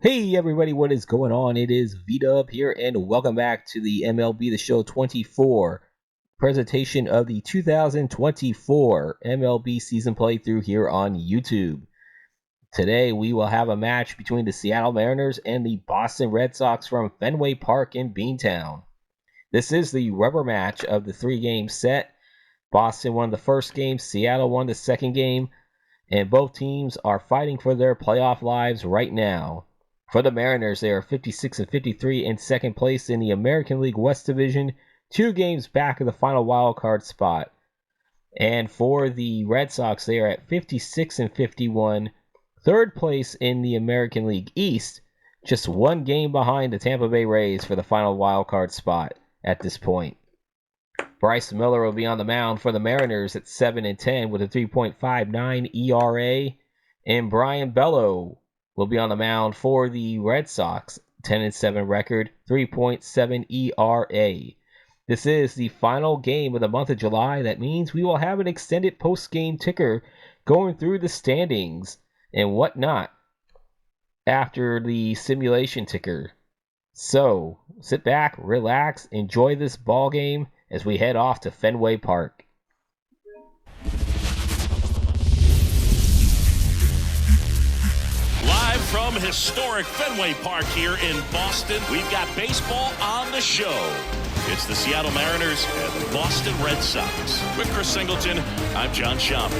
Hey everybody, what is going on? It is V-Dub here, and welcome back to the MLB The Show 24 presentation of the 2024 MLB season playthrough here on YouTube. Today we will have a match between the Seattle Mariners and the Boston Red Sox from Fenway Park in Beantown. This is the rubber match of the three-game set. Boston won the first game, Seattle won the second game, and both teams are fighting for their playoff lives right now. For the Mariners, they are 56-53 in second place in the American League West Division, 2 games back of the final wildcard spot. And for the Red Sox, they are at 56-51, third place in the American League East, just 1 game behind the Tampa Bay Rays for the final wildcard spot at this point. Bryce Miller will be on the mound for the Mariners at 7-10 with a 3.59 ERA, and Brayan Bello will be on the mound for the Red Sox, 10-7 record, 3.7 ERA. This is the final game of the month of July. That means we will have an extended post-game ticker going through the standings and whatnot after the simulation ticker. So, sit back, relax, enjoy this ball game as we head off to Fenway Park. From historic Fenway Park here in Boston, we've got baseball on the show. It's the Seattle Mariners and the Boston Red Sox. With Chris Singleton, I'm John Shampi.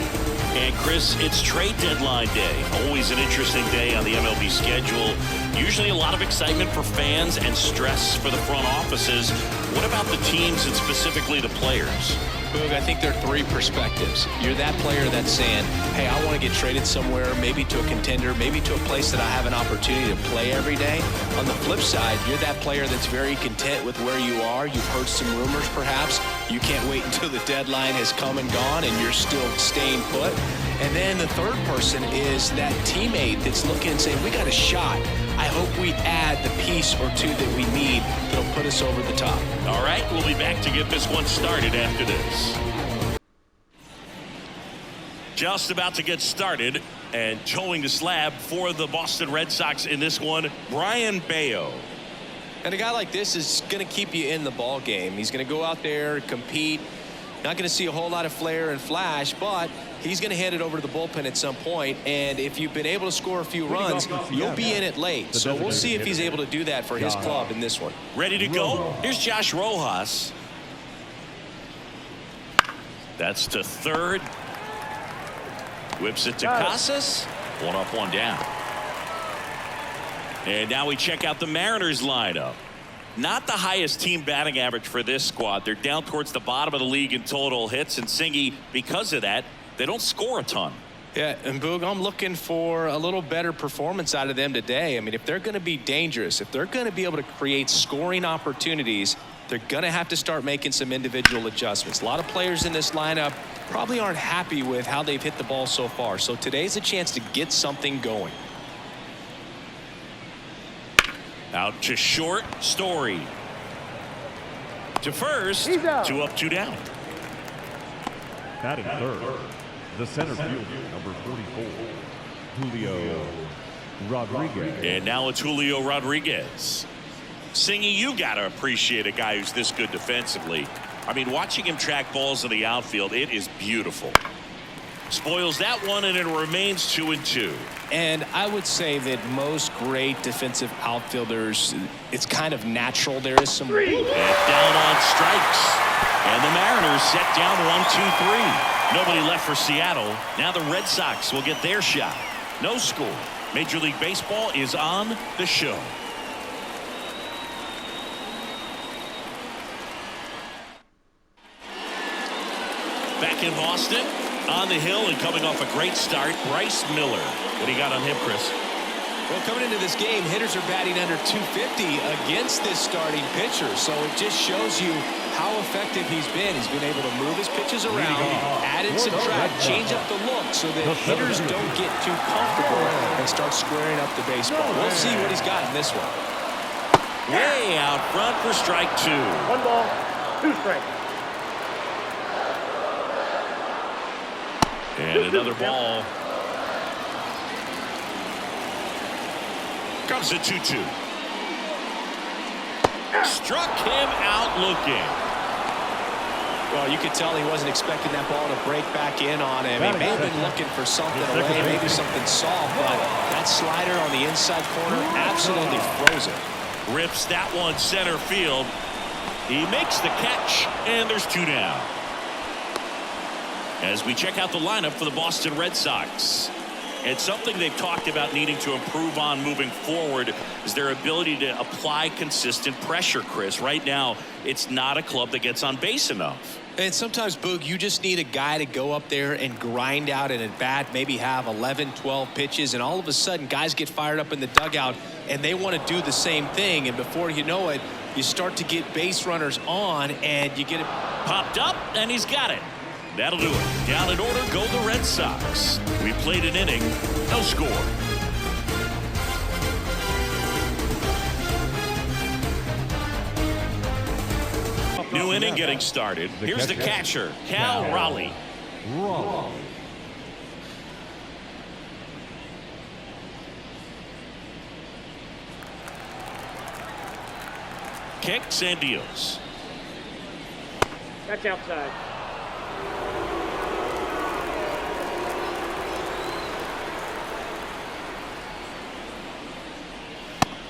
And Chris, it's trade deadline day. Always an interesting day on the MLB schedule. Usually a lot of excitement for fans and stress for the front offices. What about the teams and specifically the players? Boog, I think there are 3 perspectives. You're that player that's saying, hey, I want to get traded somewhere, maybe to a contender, maybe to a place that I have an opportunity to play every day. On the flip side, you're that player that's very content with where you are. You've heard some rumors, perhaps. You can't wait until the deadline has come and gone and you're still staying put. And then the third person is that teammate that's looking and saying, we got a shot. I hope we add the piece or 2 that we need that'll put us over the top. All right, we'll be back to get this one started after this. Just about to get started, and towing the slab for the Boston Red Sox in this one, Brayan Bello. And a guy like this is going to keep you in the ball game. He's going to go out there, compete. Not going to see a whole lot of flair and flash, but he's going to hand it over to the bullpen at some point. And if you've been able to score a few runs, you'll be in it late. So we'll see if he's able to do that for his club in this one. Ready to go? Here's Josh Rojas. That's to third. Whips it to Casas. 1 up, 1 down. And now we check out the Mariners lineup. Not the highest team batting average for this squad. They're down towards the bottom of the league in total hits, and Singy, because of that, they don't score a ton. Yeah, and Boog, I'm looking for a little better performance out of them today. I mean, if they're going to be dangerous, if they're going to be able to create scoring opportunities, they're going to have to start making some individual adjustments. A lot of players in this lineup probably aren't happy with how they've hit the ball so far. So today's a chance to get something going. Out to short, Story. To first, 2 up, 2 down. Batting third, the center fielder, number 44, Julio Rodriguez. And now it's Julio Rodriguez. Singy, you got to appreciate a guy who's this good defensively. I mean, watching him track balls in the outfield, it is beautiful. Spoils that one, and it remains 2-2. And I would say that most great defensive outfielders, it's kind of natural. There is some. And down on strikes. And the Mariners set down 1-2-3. Nobody left for Seattle. Now the Red Sox will get their shot. No score. Major League Baseball is on the show. Back in Boston. On the hill and coming off a great start, Bryce Miller. What do you got on him, Chris? Well, coming into this game, hitters are batting under 250 against this starting pitcher. So it just shows you how effective he's been. He's been able to move his pitches around, add and subtract, change up the look so that hitters don't get too comfortable and start squaring up the baseball. We'll see what he's got in this one. Way out front for strike 2. 1 ball, 2 strikes. And another ball. Comes the 2-2. Struck him out looking. Well, you could tell he wasn't expecting that ball to break back in on him. He may have been looking for something away, maybe something soft, but that slider on the inside corner absolutely froze it. Rips that one center field. He makes the catch, and there's 2 down. As we check out the lineup for the Boston Red Sox. It's something they've talked about needing to improve on moving forward is their ability to apply consistent pressure, Chris. Right now, it's not a club that gets on base enough. And sometimes, Boog, you just need a guy to go up there and grind out an at-bat, maybe have 11, 12 pitches, and all of a sudden guys get fired up in the dugout and they want to do the same thing. And before you know it, you start to get base runners on and you get it popped up, and he's got it. That'll do it. Down in order go the Red Sox. We played an inning, no score. New inning getting started. Here's the catcher, Cal Raleigh. Kicks and deals. That's outside.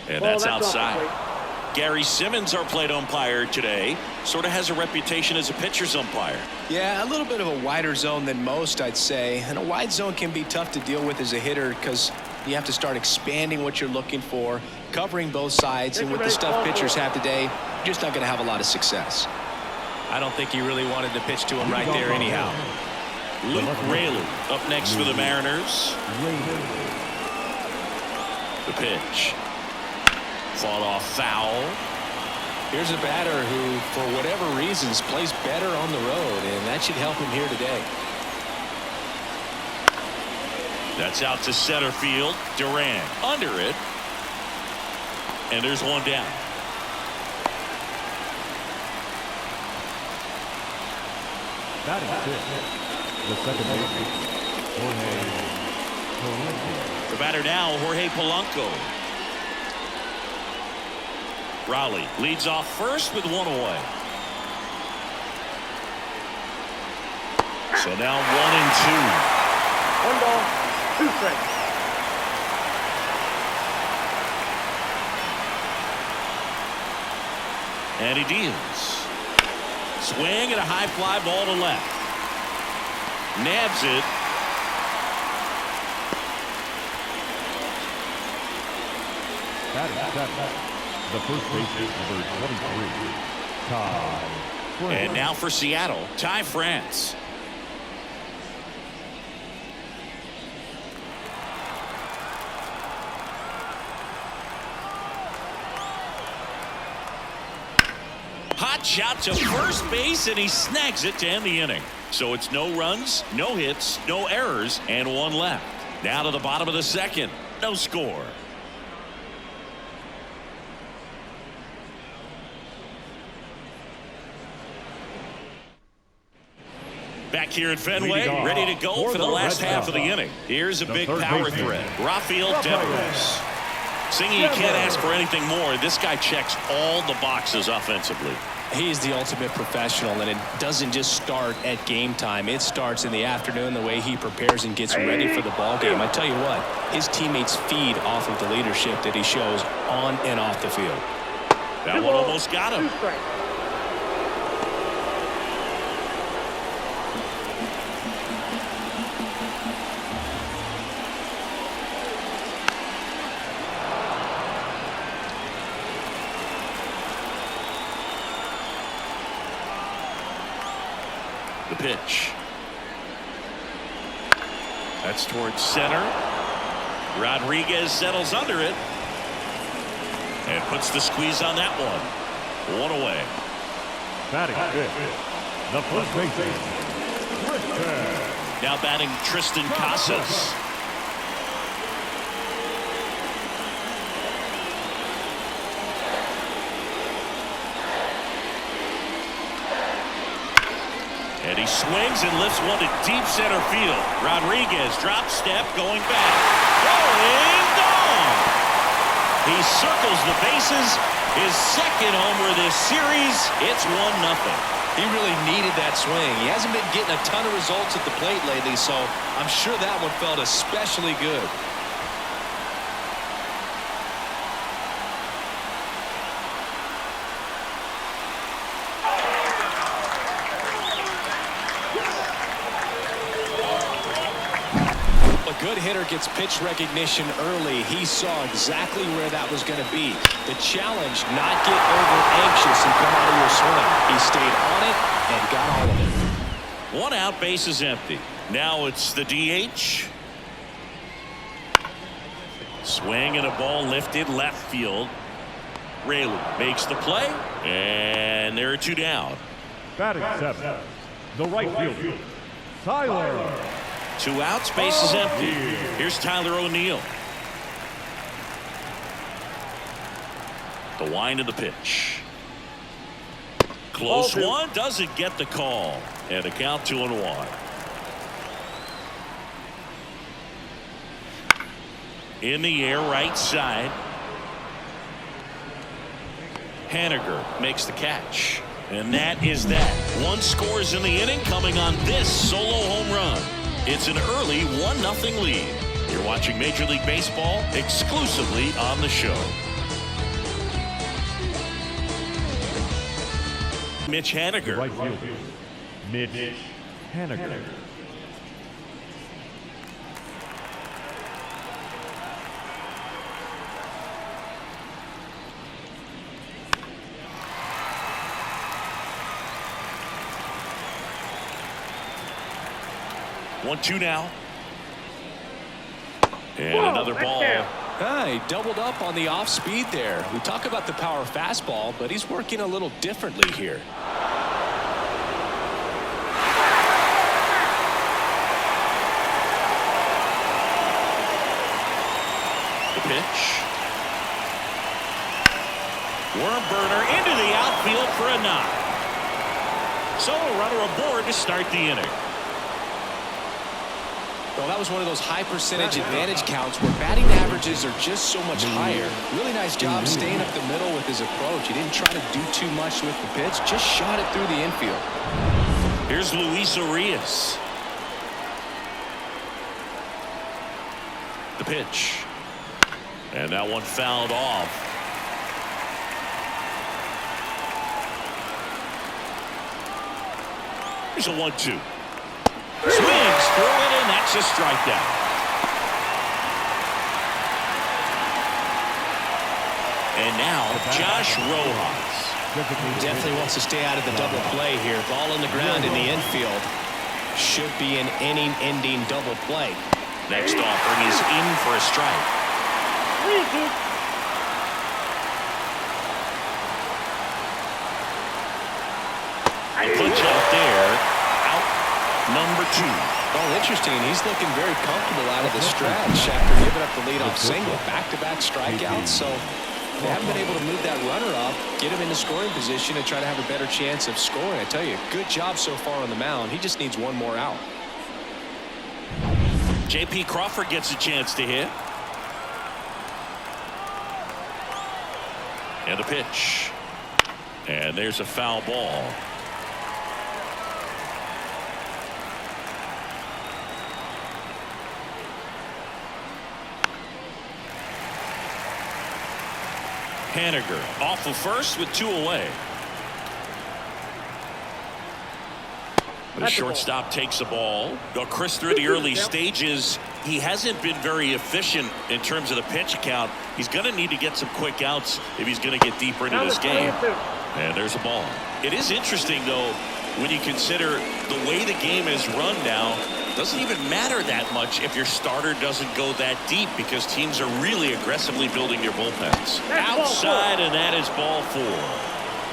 And that's outside. Gary Simmons, our plate umpire today, sort of has a reputation as a pitcher's umpire. Yeah, a little bit of a wider zone than most, I'd say. And a wide zone can be tough to deal with as a hitter because you have to start expanding what you're looking for, covering both sides. And with the stuff pitchers have today, you're just not going to have a lot of success. I don't think he really wanted to pitch to him right there anyhow. Luke Raley up next for the Mariners. The pitch. Fought off foul. Here's a batter who, for whatever reasons, plays better on the road, and that should help him here today. That's out to center field. Durant under it. And there's one down. Batting fifth, the second baseman, Jorge Polanco. The batter now, Jorge Polanco. Raleigh leads off first with one away. So now 1-2. 1 ball, 2 strikes. And he deals. Swing and a high fly ball to left. Nabs it. Batting seventh, the first baseman, number 23, Ty. And now for Seattle, Ty France. Hot shot to first base, and he snags it to end the inning. So it's no runs, no hits, no errors, and one left. Now to the bottom of the second. No score. Back here at Fenway, ready to go for the last half of the inning. Here's a big power threat. Rafael Devers. Singing, you can't ask for anything more. This guy checks all the boxes offensively. He's the ultimate professional, and it doesn't just start at game time. It starts in the afternoon, the way he prepares and gets ready for the ball game. I tell you what, his teammates feed off of the leadership that he shows on and off the field. That one almost got him. 2 strikes. The pitch. That's towards center. Rodriguez settles under it and puts the squeeze on that one. One away. Batting fifth, the first baseman, Tristan. Now batting Tristan Casas. And he swings and lifts one to deep center field. Rodriguez drop step going back. Going gone. He circles the bases. His second homer this series. It's 1-0. He really needed that swing. He hasn't been getting a ton of results at the plate lately, so I'm sure that one felt especially good. A good hitter gets pitch recognition early. He saw exactly where that was going to be. The challenge, not get over anxious and come out of your swing. He stayed on it and got all of it. 1 out, base is empty. Now it's the DH. Swing and a ball lifted left field. Rayleigh makes the play, and there are 2 down. Batting 7, the right fielder, Tyler. 2 outs, base is empty. Here's Tyler O'Neill. The wind of the pitch. Close one, doesn't get the call. And a count 2-1. In the air, right side. Haniger makes the catch. And that is that. 1 scores in the inning, coming on this solo home run. It's an early 1-0 lead. You're watching Major League Baseball exclusively on the show. Mitch Haniger. Right fielder, Mitch Haniger. One, 2 now. And another ball. He doubled up on the off speed there. We talk about the power fastball, but he's working a little differently here. The pitch. Worm burner into the outfield for a knock. So a runner aboard to start the inning. Well, that was one of those high percentage advantage counts where batting averages are just so much higher. Really nice job staying up the middle with his approach. He didn't try to do too much with the pitch, just shot it through the infield. Here's Luis Urias. The pitch. And that one fouled off. Here's a 1-2. Swings through it, and that's a strikeout. And now Josh Rojas. Definitely wants to stay out of the double play here. Ball on the ground in the infield. Should be an inning-ending double play. Next offering is in for a strike. Punch out there. Number 2. Well, interesting. He's looking very comfortable out of the stretch after giving up the leadoff single. Back-to-back strikeouts. So they haven't been able to move that runner up, get him into scoring position, and try to have a better chance of scoring. I tell you, good job so far on the mound. He just needs 1 more out. J.P. Crawford gets a chance to hit. And a pitch. And there's a foul ball. Haniger off of first with 2 away. The shortstop takes the ball. Chris, through the early stages, he hasn't been very efficient in terms of the pitch count. He's going to need to get some quick outs if he's going to get deeper into this game. And there's a ball. It is interesting, though, when you consider the way the game is run now. Doesn't even matter that much if your starter doesn't go that deep, because teams are really aggressively building their bullpens. Outside, and that is ball 4.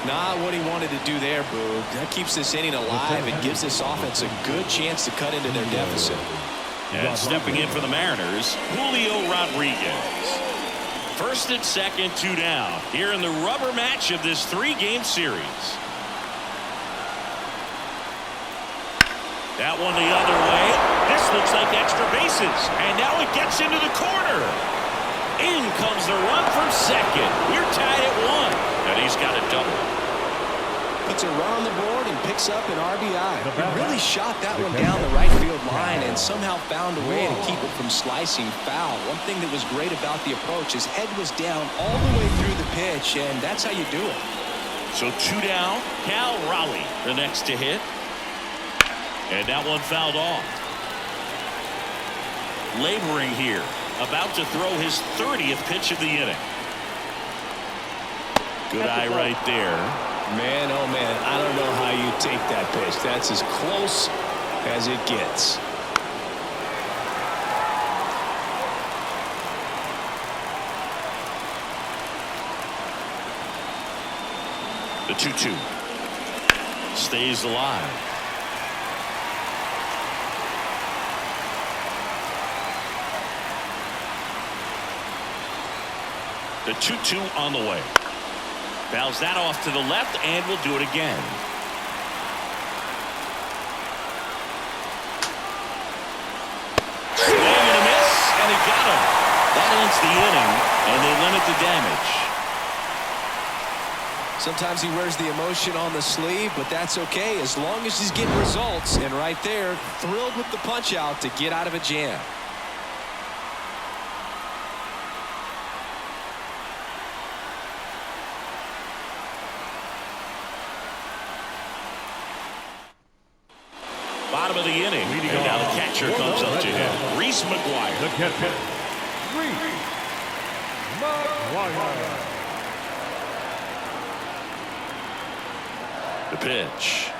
Not what he wanted to do there, Boog. That keeps this inning alive and gives this offense a good chance to cut into their deficit. And stepping in for the Mariners, Julio Rodriguez. First and second, 2 down. Here in the rubber match of this 3-game series. That one the other way. This looks like extra bases. And now it gets into the corner. In comes the run from second. We're tied at 1. And he's got a double. Puts a run on the board and picks up an RBI. He really shot that one down the right field line and somehow found a way to keep it from slicing foul. One thing that was great about the approach, his head was down all the way through the pitch, and that's how you do it. So 2 down. Cal Raleigh, the next to hit. And that one fouled off. Laboring here. About to throw his 30th pitch of the inning. Good eye right there. Man, oh man, I don't know how you take that pitch. That's as close as it gets. The 2-2 stays alive. The 2-2 on the way. Fouls that off to the left, and will do it again. Swing and a miss, and he got him. That ends the inning, and they limit the damage. Sometimes he wears the emotion on the sleeve, but that's okay as long as he's getting results. And right there, thrilled with the punch out to get out of a jam. Bottom of the inning, and now the catcher comes up to him. Reese McGuire. The catcher, Reese McGuire. The pitch.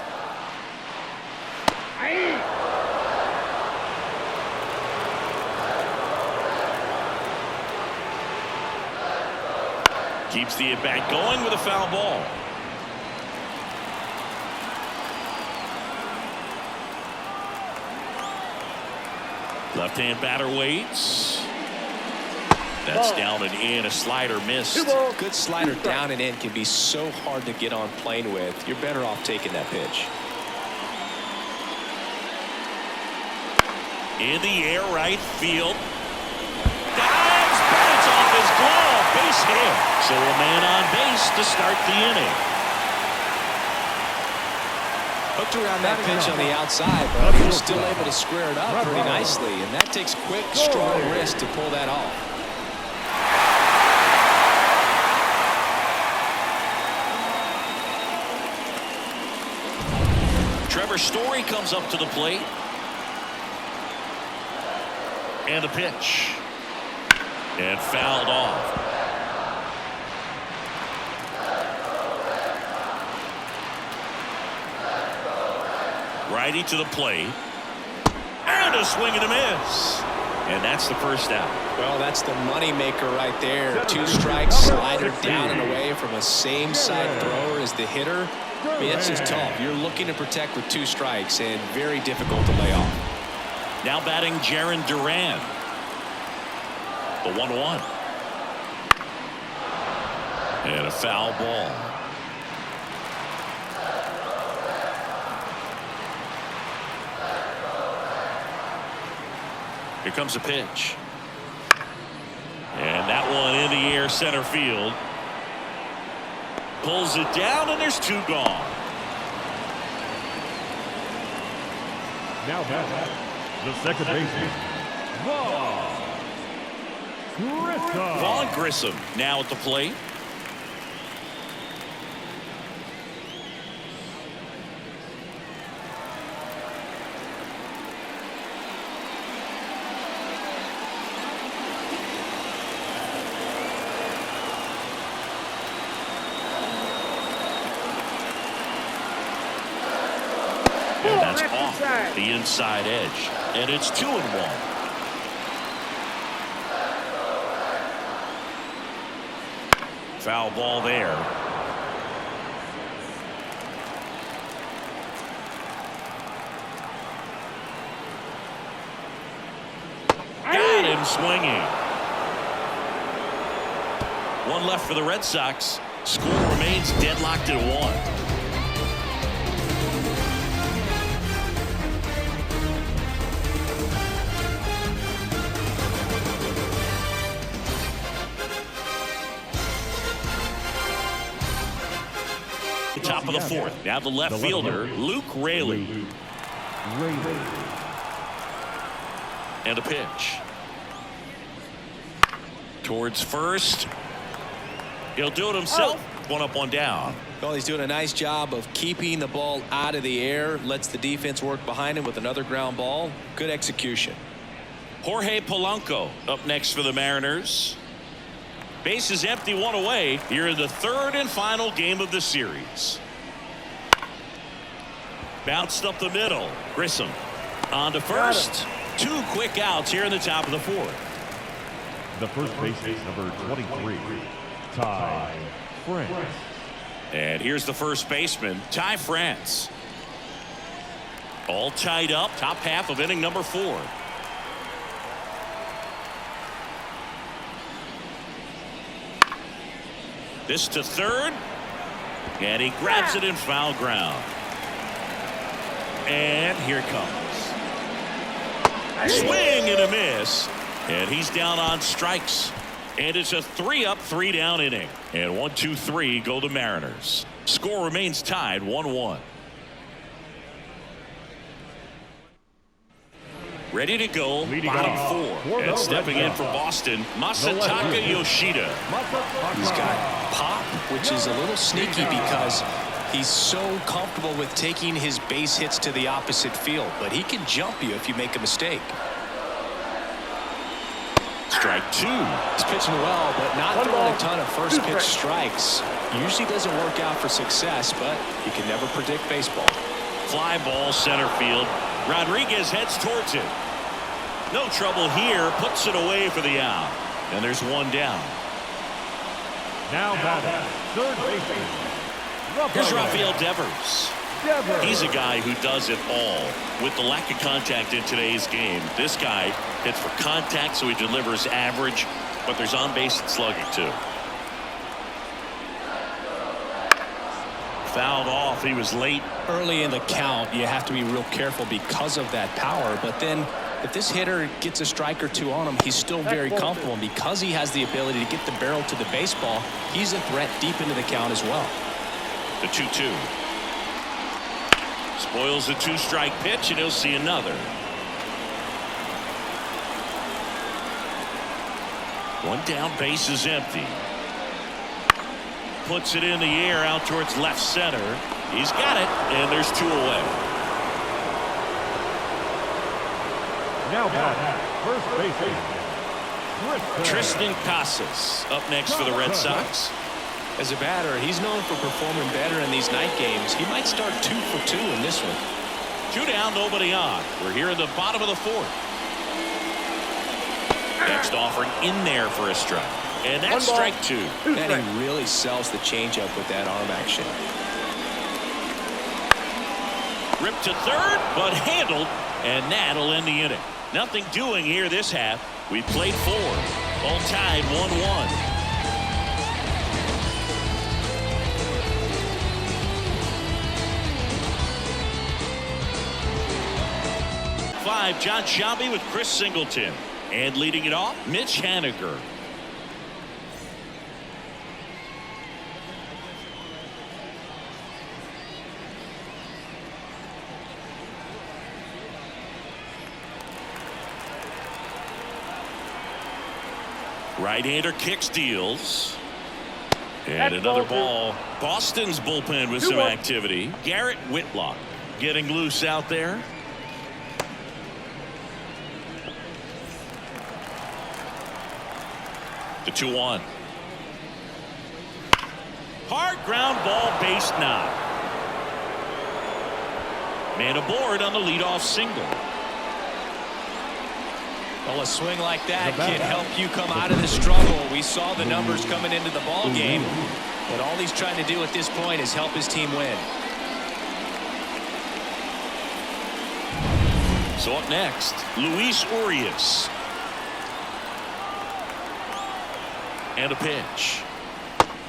Keeps the at-bat going with a foul ball. Left-hand batter waits. That's down and in. A slider missed. Good slider down and in can be so hard to get on plane with. You're better off taking that pitch. In the air, right field. Dives, but it's off his glove. Base hit. So a man on base to start the inning. Hooked around that pitch on the outside, but he was still able to square it up pretty nicely. And that takes quick, strong wrist to pull that off. Trevor Story comes up to the plate. And the pitch. And fouled off. Righty to the plate. And a swing and a miss. And that's the first out. Well, that's the money maker right there. 2 strikes, slider down and away from a same side thrower as the hitter. I mean, it's just tough. You're looking to protect with 2 strikes and very difficult to lay off. Now batting Jarren Duran. The 1-1. And a foul ball. Here comes a pitch. And that one in the air center field. Pulls it down, and there's 2 gone. Now back, the second baseman, Vaughn Grissom now at the plate. And that's off the inside edge. And it's 2-1. Foul ball there. Got him swinging. 1 left for the Red Sox. Score remains deadlocked at 1. Top of the fourth. Now the left fielder, Luke Raley. And a pitch. Towards first. He'll do it himself. One up, one down. Well, he's doing a nice job of keeping the ball out of the air. Lets the defense work behind him with another ground ball. Good execution. Jorge Polanco up next for the Mariners. Base is empty, one away here in the third and final game of the series. Bounced up the middle. Grissom on to first. Two quick outs here in the top of the fourth. The first baseman, number 23, Ty France. And here's the first baseman, Ty France. All tied up, top half of inning number 4. This to third. And he grabs it in foul ground. And here it comes. Swing and a miss. And he's down on strikes. And it's a 3-up, 3-down inning. And 1, 2, 3 go the Mariners. Score remains tied 1-1. Ready to go, bottom 4. And stepping in for Boston, Masataka Yoshida. He's got pop, which is a little sneaky because he's so comfortable with taking his base hits to the opposite field. But he can jump you if you make a mistake. Strike 2. He's pitching well, but not throwing a ton of first pitch strikes. Usually doesn't work out for success, but you can never predict baseball. Fly ball center field. Rodriguez heads towards it. No trouble here. Puts it away for the out. And there's one down. Now batting, third baseman, Here's Rafael Devers. He's a guy who does it all. With the lack of contact in today's game, this guy hits for contact, so he delivers average, but there's on-base slugging too. Fouled off. He was late. Early in the count, you have to be real careful because of that power. But then if this hitter gets a strike or two on him, he's still very comfortable. And because he has the ability to get the barrel to the baseball, he's a threat deep into the count as well. The 2-2. Spoils the 2-strike pitch, and he'll see another. One down, base is empty. Puts it in the air out towards left center. He's got it, and there's 2 away. now batting, first baseman, Tristan Casas up next for the Red Sox. As a batter, he's known for performing better in these night games. He might start 2 for 2 in this one. 2 down, nobody on. We're here in the bottom of the 4th. Next offering in there for a strike. And that's strike 2. And he really sells the changeup with that arm action. Ripped to third, but handled, and that'll end the inning. Nothing doing here this half. We played 4. All tied 1-1. 5, John Sciambi with Chris Singleton. And leading it off, Mitch Haniger. Right-hander kicks, deals. And another ball. Boston's bullpen with some activity. Garrett Whitlock getting loose out there. The 2-1. Hard ground ball, base knock. Man aboard on the leadoff single. Well, a swing like that can help you come out of the struggle. We saw the numbers coming into the ball game, but all he's trying to do at this point is help his team win. So up next, Luis Urias. And a pitch.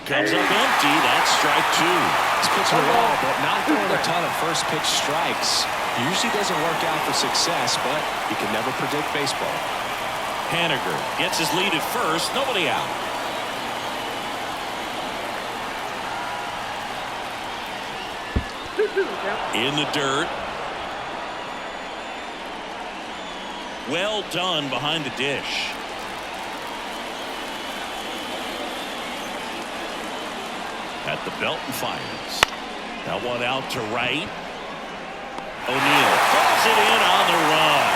Comes up empty. That's strike 2. He's pitching well, but not throwing a ton of first pitch strikes. Usually doesn't work out for success, but you can never predict baseball. Haniger gets his lead at first. Nobody out. 2-2, count. In the dirt. Well done behind the dish. At the belt and fires. That one out to right. O'Neill throws it in on the run.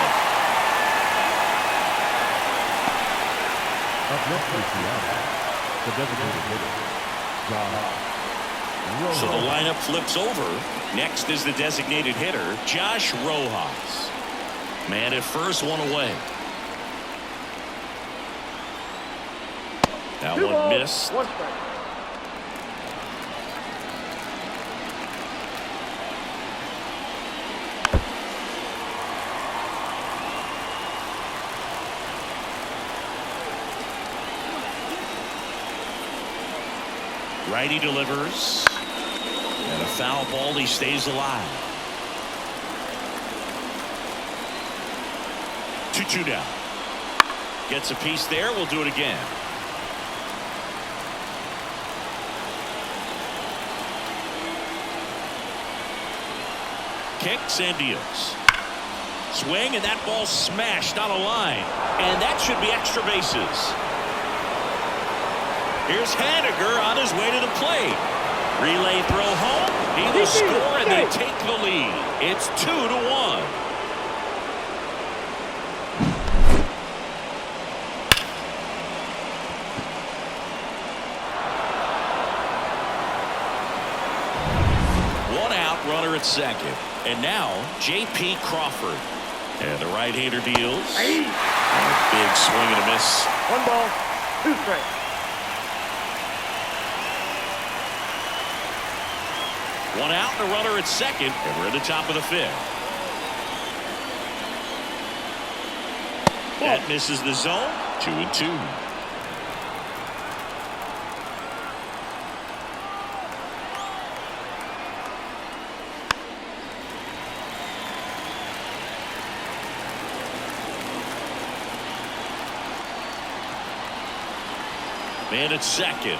Up next is Seattle, the designated hitter, Josh. So the lineup flips over. Next is the designated hitter, Josh Rojas. Man at first, one away. That 2 one balls, missed. 1 strike. Righty delivers. And a foul ball. He stays alive. 2-2 down. Gets a piece there. We'll do it again. Kicks and deals. Swing, and that ball smashed on a line. And that should be extra bases. Here's Haniger on his way to the plate. Relay throw home. He will score, and they take the lead. It's 2-1. One out, runner at second. And now, J.P. Crawford. And the right-hander deals. Big swing and a miss. 1 ball, 2 strikes. One out and a runner at second, and we're in the top of the 5th. That misses the zone. 2-2. Man at second.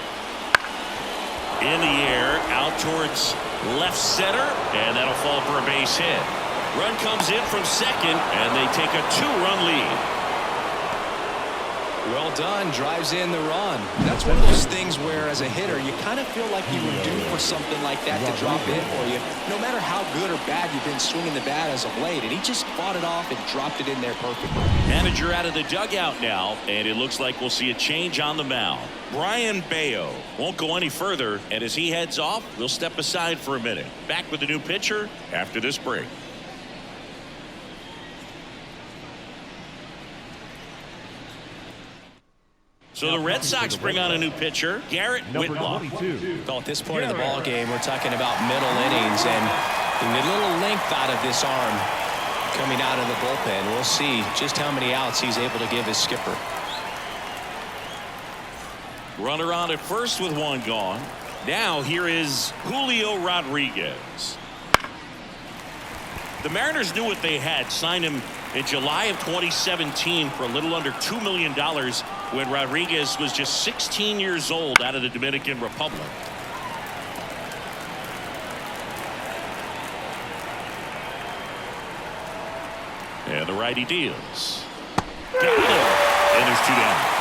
In the air, out towards left center, and that'll fall for a base hit. Run comes in from second, and they take a 2-run lead. Well done, drives in the run. That's one of those things where, as a hitter, you kind of feel like you were due for something like that to drop in for you. No matter how good or bad you've been swinging the bat as of late, and he just fought it off and dropped it in there perfectly. Manager out of the dugout now, and it looks like we'll see a change on the mound. Brayan Bello won't go any further, and as he heads off, we'll step aside for a minute. Back with the new pitcher after this break. So the Red Sox bring on a new pitcher, Garrett Whitlock. Well, at this point of the ball game, we're talking about middle innings, and a little length out of this arm coming out of the bullpen. We'll see just how many outs he's able to give his skipper. Runner on at first with one gone. Now here is Julio Rodriguez. The Mariners knew what they had. Signed him in July of 2017 for a little under $2 million when Rodriguez was just 16 years old out of the Dominican Republic. And the righty deals. Got him. And there's 2 down.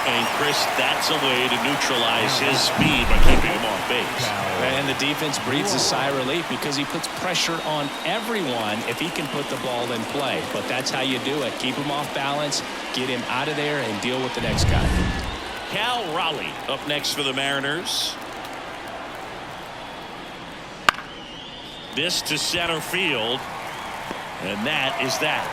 And Chris, that's a way to neutralize his speed by keeping him off base. And the defense breathes a sigh of relief because he puts pressure on everyone if he can put the ball in play. But that's how you do it. Keep him off balance, get him out of there, and deal with the next guy. Cal Raleigh up next for the Mariners. This to center field. And that is that.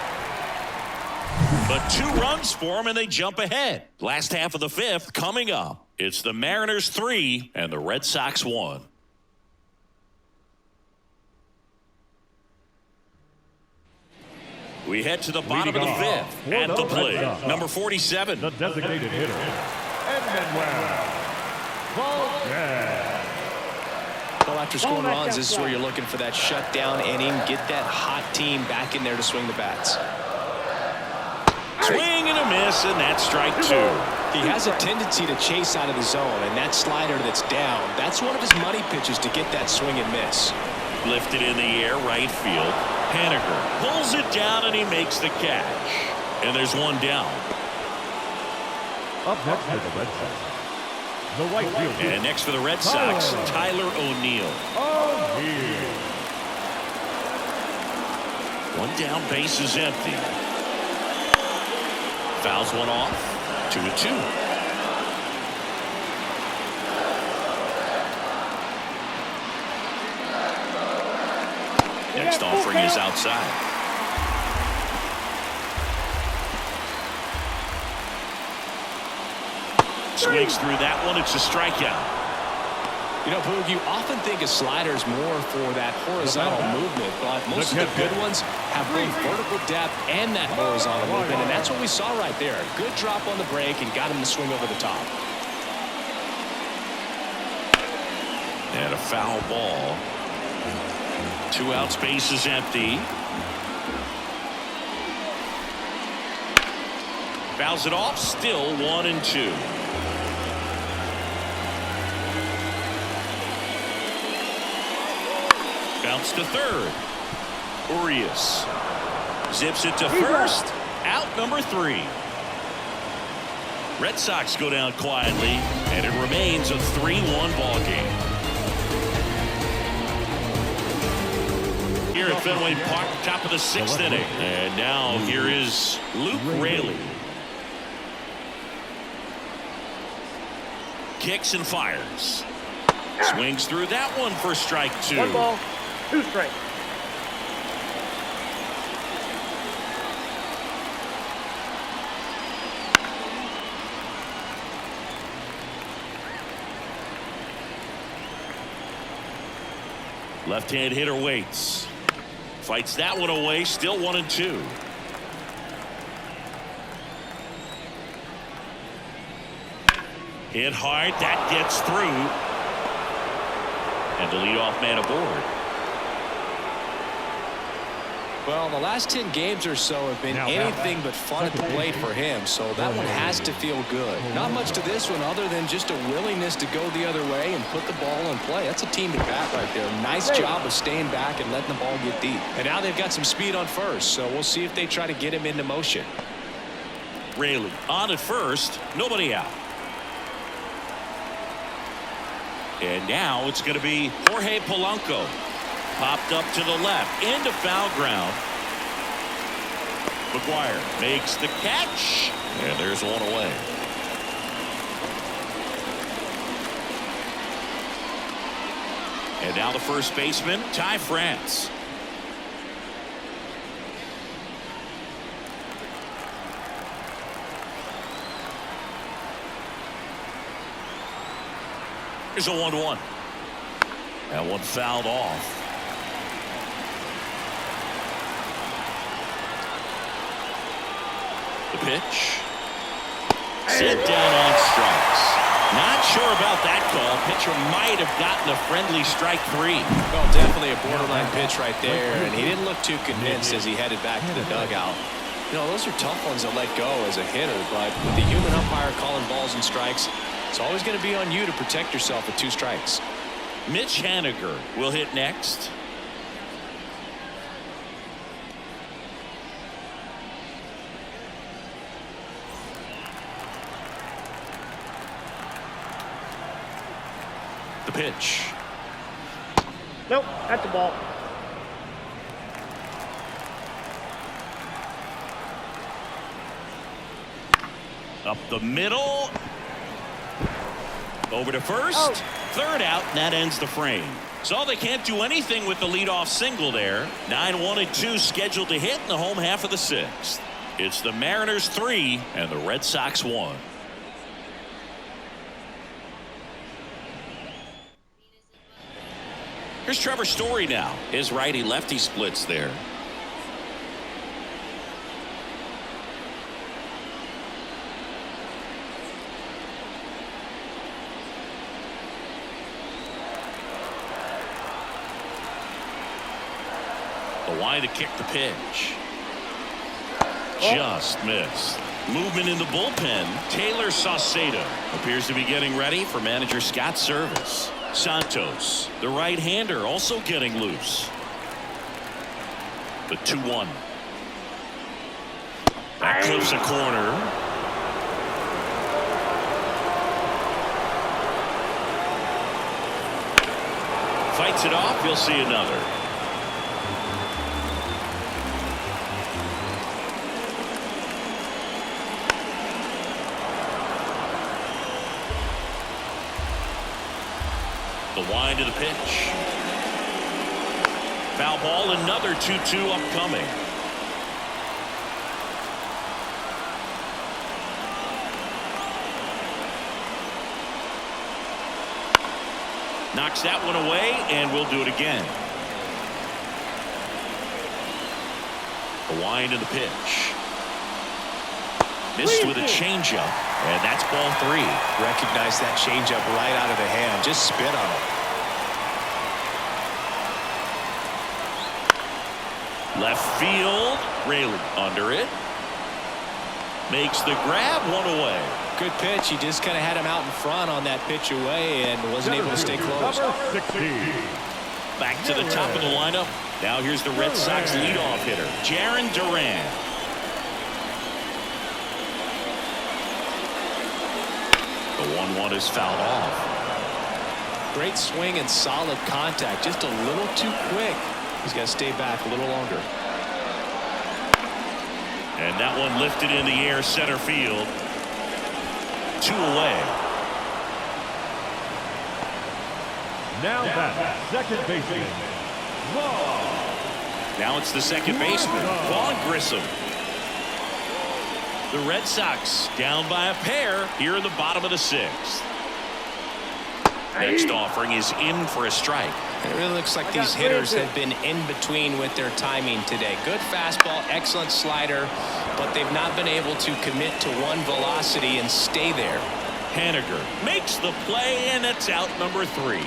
But 2 runs for them, and they jump ahead. Last half of the 5th coming up. It's the Mariners 3 and the Red Sox 1. We head to the bottom of the 5th. At the plate, number 47. The designated hitter, Emmanuel Valdez. Well, after scoring runs, this is where you're looking for that shutdown inning. Get that hot team back in there to swing the bats. Swing and a miss, and that's strike 2. He has a tendency to chase out of the zone, and that slider that's down, that's one of his money pitches to get that swing and miss. Lifted in the air, right field. Haniger pulls it down, and he makes the catch. And there's one down. Up next for the Red Sox, the right field. And next for the Red Sox, Tyler O'Neill. One down, base is empty. Fouls one off. 2-2. Next offering is outside. Swings through that one. It's a strikeout. You know, Boog, you often think a slider is more for that horizontal movement, but most of the good ones have both vertical depth and that horizontal movement, and that's what we saw right there. Good drop on the break and got him to swing over the top. And a foul ball. 2 outs, base is empty. Fouls it off, still 1-2. Bounce to third. Urias zips it to first. Out number 3. Red Sox go down quietly, and it remains a 3-1 ball game. Here at Fenway Park, top of the 6th inning. And now here is Luke Raley. Kicks and fires. Swings through that one for strike 2. 1 ball, 2 strikes. Left-hand hitter waits. Fights that one away. Still 1-2. Hit hard. That gets through. And the leadoff man aboard. Well, the last 10 games or so have been anything but fun at the plate for him, so that one has to feel good. Not much to this one other than just a willingness to go the other way and put the ball in play. That's a team at bat right there. Nice job of staying back and letting the ball get deep. And now they've got some speed on first, so we'll see if they try to get him into motion. Raley on at first. Nobody out. And now it's going to be Jorge Polanco. Popped up to the left into foul ground. McGuire makes the catch, and there's one away. And now the first baseman, Ty France. Here's a 1-1. That one fouled off. The pitch. Set down on strikes. Not sure about that call. Pitcher might have gotten a friendly strike 3. Well, definitely a borderline pitch right there, and he didn't look too convinced as he headed back to the dugout. You know, those are tough ones to let go as a hitter, but with the human umpire calling balls and strikes, it's always going to be on you to protect yourself with 2 strikes. Mitch Haniger will hit next. The pitch. Nope, that's the ball. Up the middle. Over to first. Oh. Third out, and that ends the frame. So they can't do anything with the leadoff single there. 9-1-2 scheduled to hit in the home half of the 6th. It's the Mariners 3 and the Red Sox 1. Here's Trevor Story now. His righty-lefty splits there. The line to kick the pitch. Just missed. Movement in the bullpen. Taylor Saucedo appears to be getting ready for manager Scott's service. Santos, the right-hander, also getting loose. The 2-1. That clips a corner. Fights it off. You'll see another. The wind of the pitch. Foul ball, another 2-2 upcoming. Knocks that one away, and we'll do it again. The wind of the pitch. Missed with a changeup, and that's ball 3. Recognize that changeup right out of the hand. Just spit on it. Left field, Rayleigh under it. Makes the grab, one away. Good pitch. He just kind of had him out in front on that pitch away and wasn't able to stay close. Back to the top of the lineup. Now here's the Red Sox leadoff hitter, Jarren Duran. The 1-1 is fouled off. Great swing and solid contact. Just a little too quick. He's got to stay back a little longer. And that one lifted in the air, center field. 2 away. Now that second baseman. Now it's the second baseman, Vaughn Grissom. The Red Sox down by a pair here in the bottom of the 6th. Next offering is in for a strike. It really looks like these hitters have been in between with their timing today. Good fastball, excellent slider, but they've not been able to commit to one velocity and stay there. Haniger makes the play, and it's out number 3.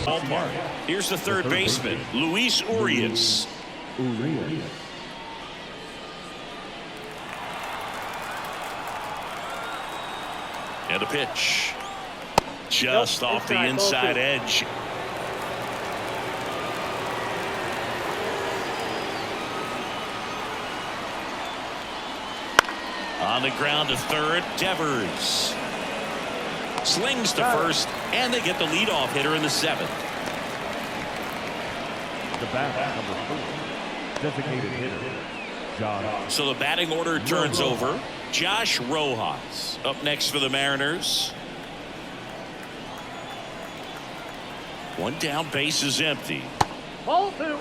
Ballpark. Here's the third baseman, Luis Urias. And a pitch. Just off the inside edge. On the ground to third, Devers. Slings to first, and they get the leadoff hitter in the 7th. The bat, number 4, designated hitter, Josh. So the batting order turns over. Josh Rojas up next for the Mariners. One down, base is empty. Ball 2.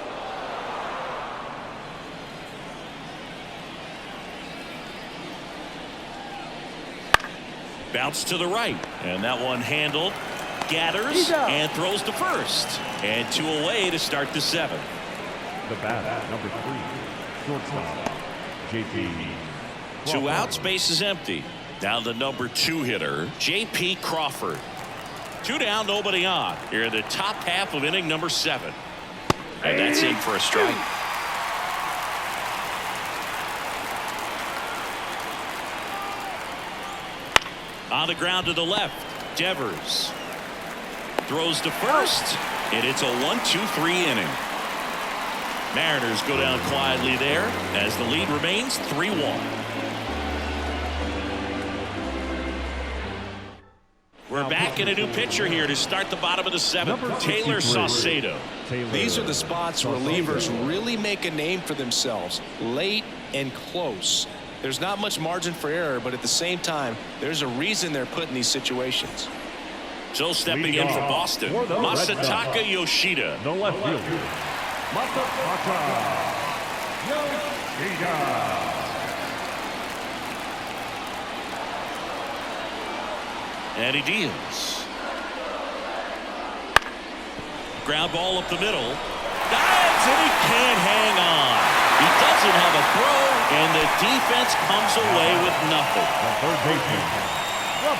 Bounce to the right, and that one handled. Gathers and throws to first, and 2 away to start the 7th. The bat, number 3, shortstop, J.P. 2 outs, base is empty. Now the number 2 hitter, J.P. Crawford. 2 down, nobody on. Here in the top half of inning number 7, and that's in for a strike. On the ground to the left, Devers throws to first, and it's a 1-2-3 inning. Mariners go down quietly there as the lead remains 3-1. We're back in a new pitcher here to start the bottom of the 7th, Taylor Saucedo. These are the spots relievers really make a name for themselves, late and close. There's not much margin for error, but at the same time, there's a reason they're put in these situations. So stepping in for Boston, Masataka Yoshida. The left fielder, Masataka Yoshida. And he deals. Ground ball up the middle. Dives, and he can't hang on. He doesn't have a throw, and the defense comes away with nothing. The third baseman,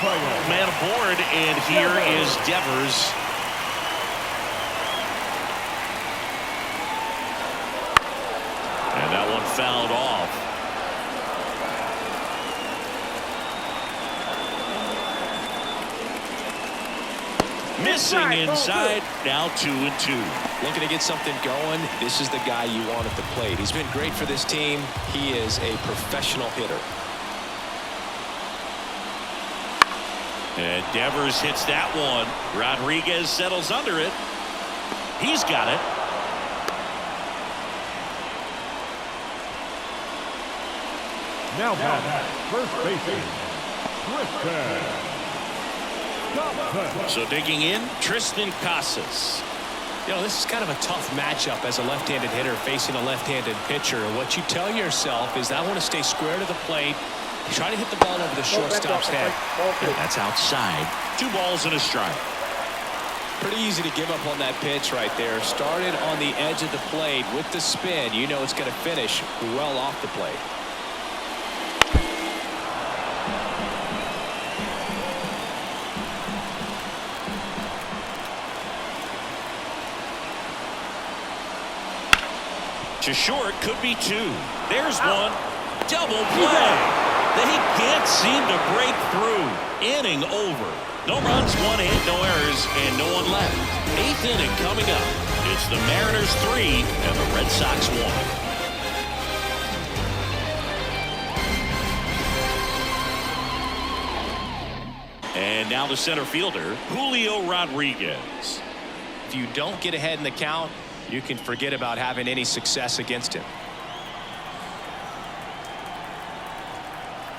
Man aboard, and here is Devers. And that one fouled off. Missing inside, now 2-2. Looking to get something going. This is the guy you want at the plate. He's been great for this team. He is a professional hitter. And Devers hits that one. Rodriguez settles under it. He's got it. Now back, first baseman, Tristan. So digging in, Tristan Casas. You know, this is kind of a tough matchup as a left-handed hitter facing a left-handed pitcher. What you tell yourself is, I want to stay square to the plate, try to hit the ball over the shortstop's head. That's outside. 2 balls and a strike. Pretty easy to give up on that pitch right there. Started on the edge of the plate with the spin. You know it's going to finish well off the plate. To short, could be 2. There's one. Double play. They can't seem to break through. Inning over. No runs, 1 hit, no errors, and no one left. 8th inning coming up. It's the Mariners 3 and the Red Sox 1. And now the center fielder, Julio Rodriguez. If you don't get ahead in the count, you can forget about having any success against him.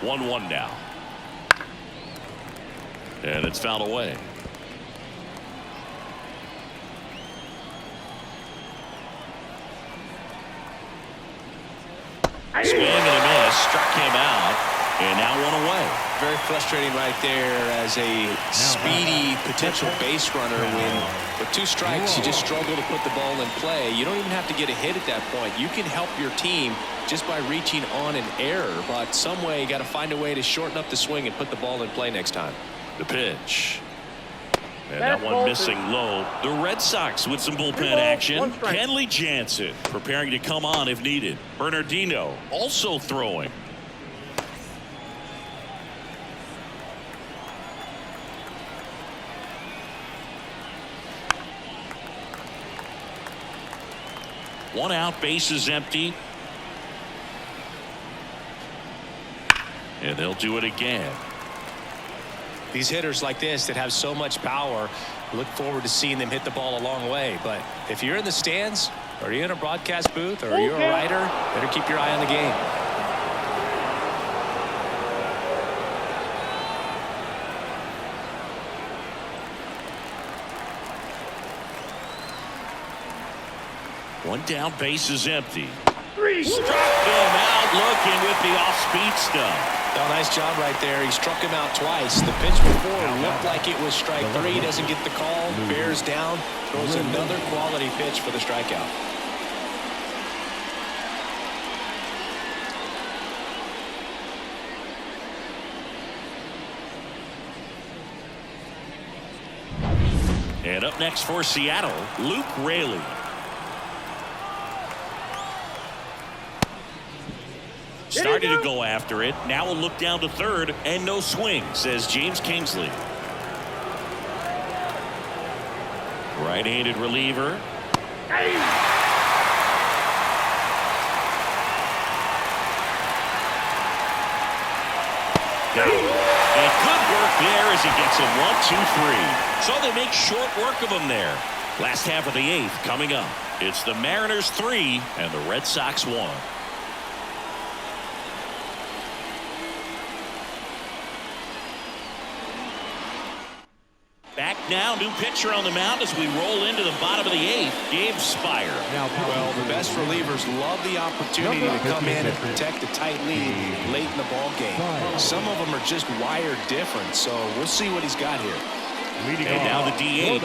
1-1 now. And it's fouled away. Swing and a miss. Struck him out. And now 1 away. Very frustrating right there as a speedy potential base runner. When with 2 strikes, you just struggle to put the ball in play. You don't even have to get a hit at that point. You can help your team just by reaching on an error. But some way, you got to find a way to shorten up the swing and put the ball in play next time. The pitch. And that one missing low. The Red Sox with some bullpen action. Kenley Jansen preparing to come on if needed. Bernardino also throwing. One out, base is empty. And they'll do it again. These hitters like this that have so much power, look forward to seeing them hit the ball a long way. But if you're in the stands, or you're in a broadcast booth, or you're a writer, better keep your eye on the game. One down, base is empty. Struck him out looking with the off-speed stuff. Oh, nice job right there. He struck him out twice. The pitch before looked like it was strike 3. Doesn't get the call. Bears down. Throws another quality pitch for the strikeout. And up next for Seattle, Luke Raley. Starting to go after it. Now we'll look down to third, and no swing, says James Kingsley. Right-handed reliever. And good work there as he gets him 1, 2, 3. So they make short work of him there. Last half of the 8th coming up. It's the Mariners 3 and the Red Sox 1. Back now, new pitcher on the mound as we roll into the bottom of the 8th. Gabe Spire. Well, the best relievers love the opportunity to come in and protect a tight lead late in the ball game. Some of them are just wired different, so we'll see what he's got here. And now the DH.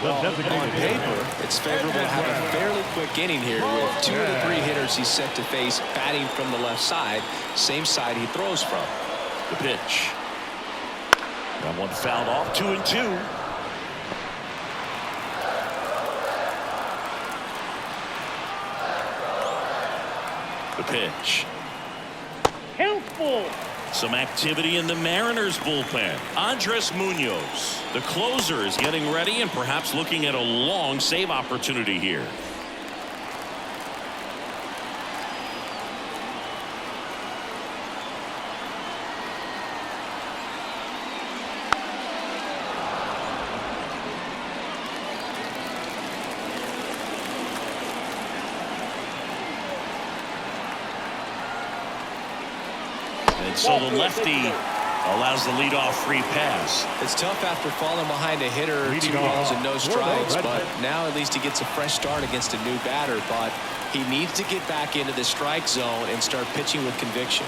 Well, on paper, it's favorable to have a fairly quick inning here with 2 of the 3 hitters he's set to face batting from the left side, same side he throws from. The pitch. Got one fouled off, 2-2. The pitch. Helpful. Some activity in the Mariners bullpen. Andres Munoz, the closer, is getting ready and perhaps looking at a long save opportunity here. And so the lefty allows the leadoff free pass. It's tough after falling behind a hitter, 2 balls and no strikes, but now at least he gets a fresh start against a new batter. But he needs to get back into the strike zone and start pitching with conviction.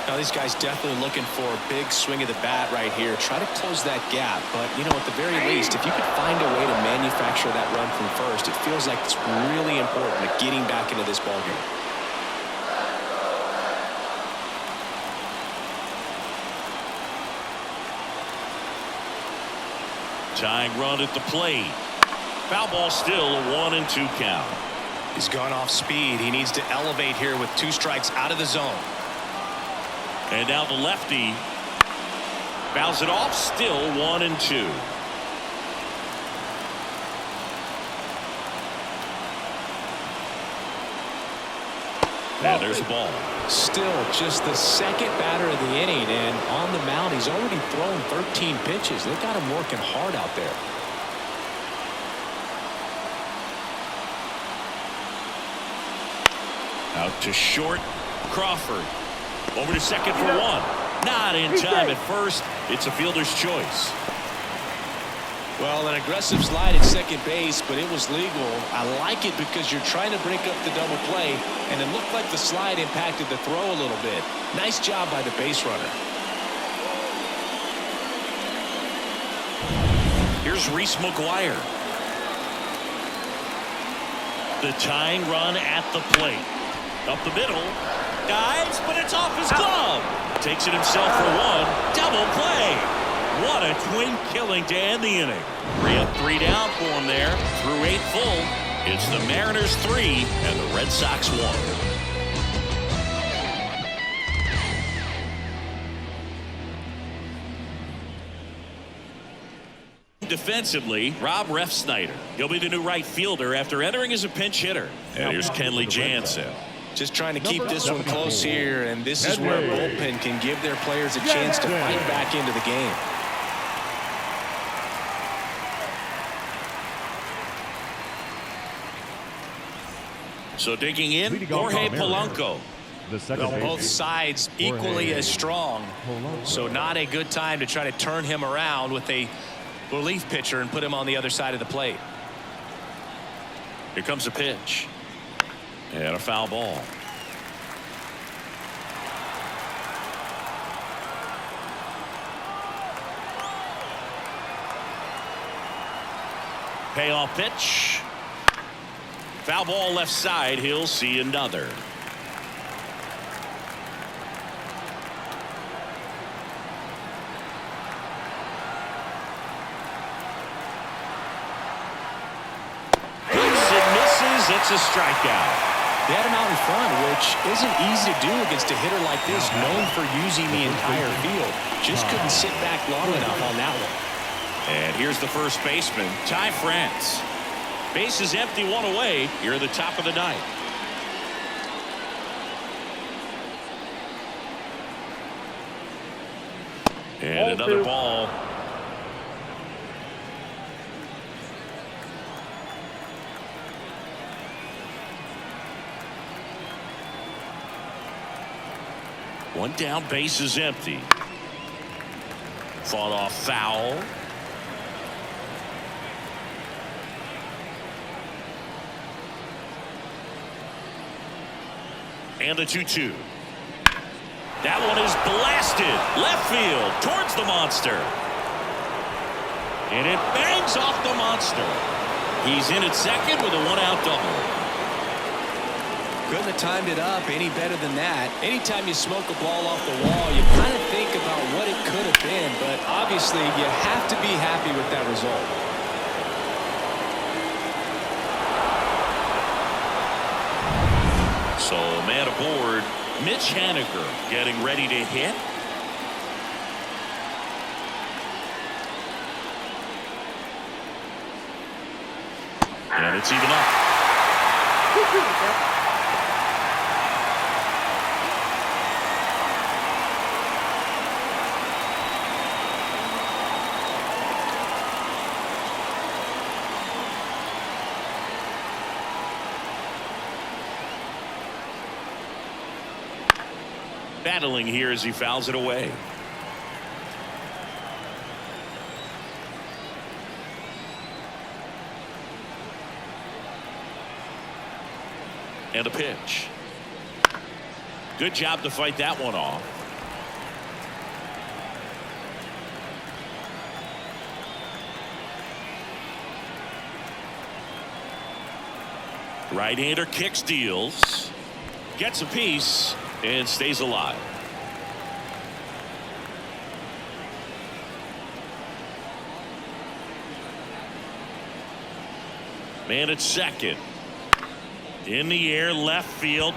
Now these guys definitely looking for a big swing of the bat right here. Try to close that gap, but you know, at the very least, if you could find a way to manufacture that run from first, it feels like it's really important to getting back into this ballgame. Tying run at the plate. Foul ball, still a 1-2 count. He's gone off speed. He needs to elevate here with 2 strikes out of the zone. And now the lefty fouls it off, still 1-2. And there's a ball. Still just the second batter of the inning, and on the mound he's already thrown 13 pitches. They've got him working hard out there. Out to short. Crawford over to second for 1. Not in time at first. It's a fielder's choice. Well, an aggressive slide at second base, but it was legal. I like it because you're trying to break up the double play, and it looked like the slide impacted the throw a little bit. Nice job by the base runner. Here's Reese McGuire. The tying run at the plate. Up the middle. Dives, but it's off his glove. Takes it himself for 1. Double play. What a twin killing to end the inning. 3 up, 3 down for him there. Through 8 full. It's the Mariners 3 and the Red Sox 1. Defensively, Rob Refsnyder. He'll be the new right fielder after entering as a pinch hitter. And here's Kenley Jansen. Just trying to keep this one close here, and this is where a bullpen can give their players a chance to fight back into the game. So digging in, Jorge Polanco. Both sides equally as strong, so not a good time to try to turn him around with a relief pitcher and put him on the other side of the plate. Here comes a pitch. And a foul ball. Payoff pitch. Foul ball left side. He'll see another. It's a strikeout. They had him out in front, which isn't easy to do against a hitter like this, known for using the entire field. Just couldn't sit back long enough on that one. And here's the first baseman, Ty France. Base is empty, 1 away. Here at the top of the 9th. And another ball. One down, base is empty. Fought off foul. And the 2-2. That one is blasted left field towards the monster. And it bangs off the monster. He's in at second with a 1-out double. Couldn't have timed it up any better than that. Anytime you smoke a ball off the wall, you kind of think about what it could have been, but obviously you have to be happy with that result. So man aboard, Mitch Haniger getting ready to hit. And it's even up. Battling here as he fouls it away. And a pitch. Good job to fight that one off. Right-hander kicks, deals, gets a piece, and stays alive. Man at second. In the air, left field.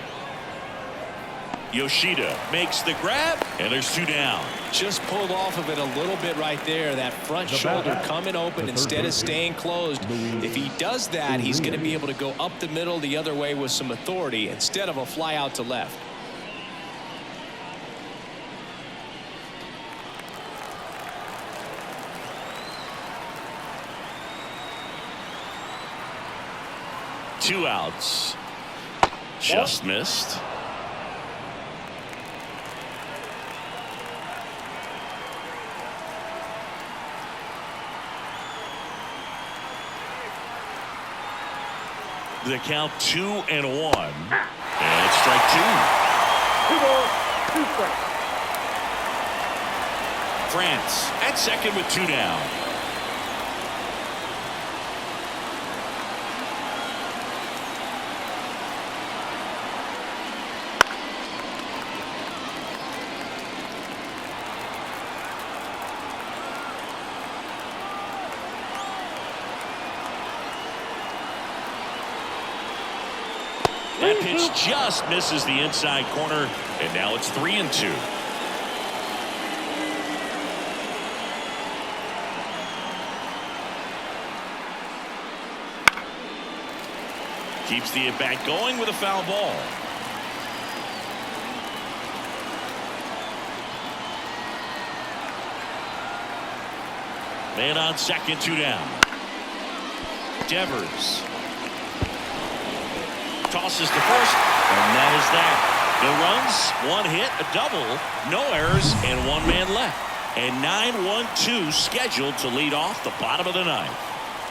Yoshida makes the grab, and there's 2 down. Just pulled off of it a little bit right there. That front shoulder coming open instead of staying closed. If he does that, he's going to be able to go up the middle the other way with some authority instead of a fly out to left. Two outs. Just missed. The count 2-1. And it's strike 2. 2 balls, 2 strikes. France at second with 2 down. That pitch just misses the inside corner, and now it's 3-2. Keeps the at-bat going with a foul ball. Man on second, 2 down. Devers tosses to first, and that is that. No runs, 1 hit, a double, no errors, and 1 man left. And 9-1-2 scheduled to lead off the bottom of the 9th.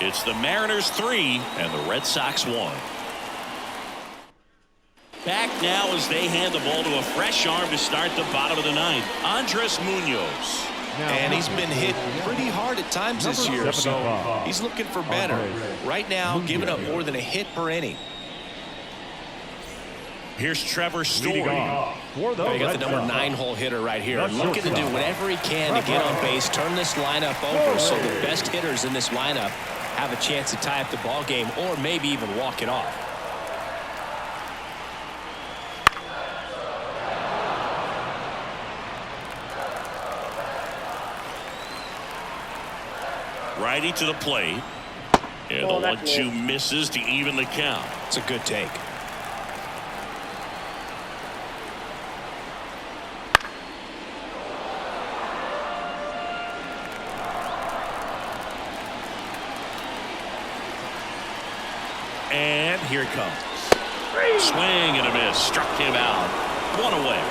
It's the Mariners 3 and the Red Sox 1. Back now as they hand the ball to a fresh arm to start the bottom of the 9th. Andres Munoz. And he's been hit pretty hard at times this year, so he's looking for better. Right now, giving up more than a hit per inning. Here's Trevor Story. You got the number 9-hole hitter right here. Looking to do whatever he can to get on base, turn this lineup over so the best hitters in this lineup have a chance to tie up the ball game or maybe even walk it off. Righty to the plate. And the 1-2 misses to even the count. It's a good take. And here it comes. Swing and a miss. Struck him out. 1 away.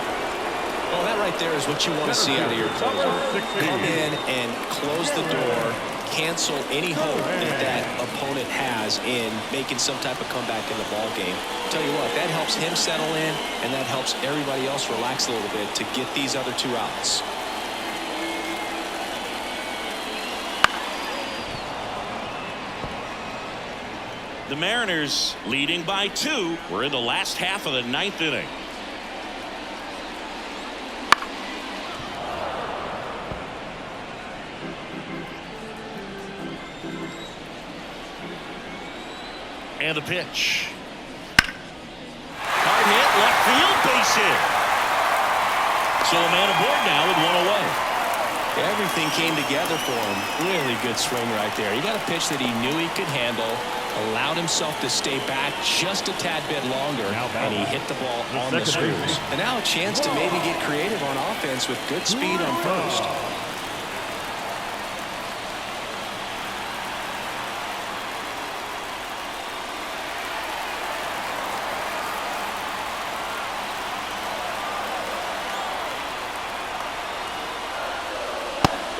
Well, that right there is what you want to see out of your closer. Come in and close the door. Cancel any hope that opponent has in making some type of comeback in the ball game. Tell you what, that helps him settle in, and that helps everybody else relax a little bit to get these other 2 outs. The Mariners leading by 2. We're in the last half of the 9th inning. And the pitch. Hard hit, left field, base hit. So a man aboard now with 1 away. Everything came together for him. Really good swing right there. He got a pitch that he knew he could handle, allowed himself to stay back just a tad bit longer, and he hit the ball on the screws. And now a chance to maybe get creative on offense with good speed on first.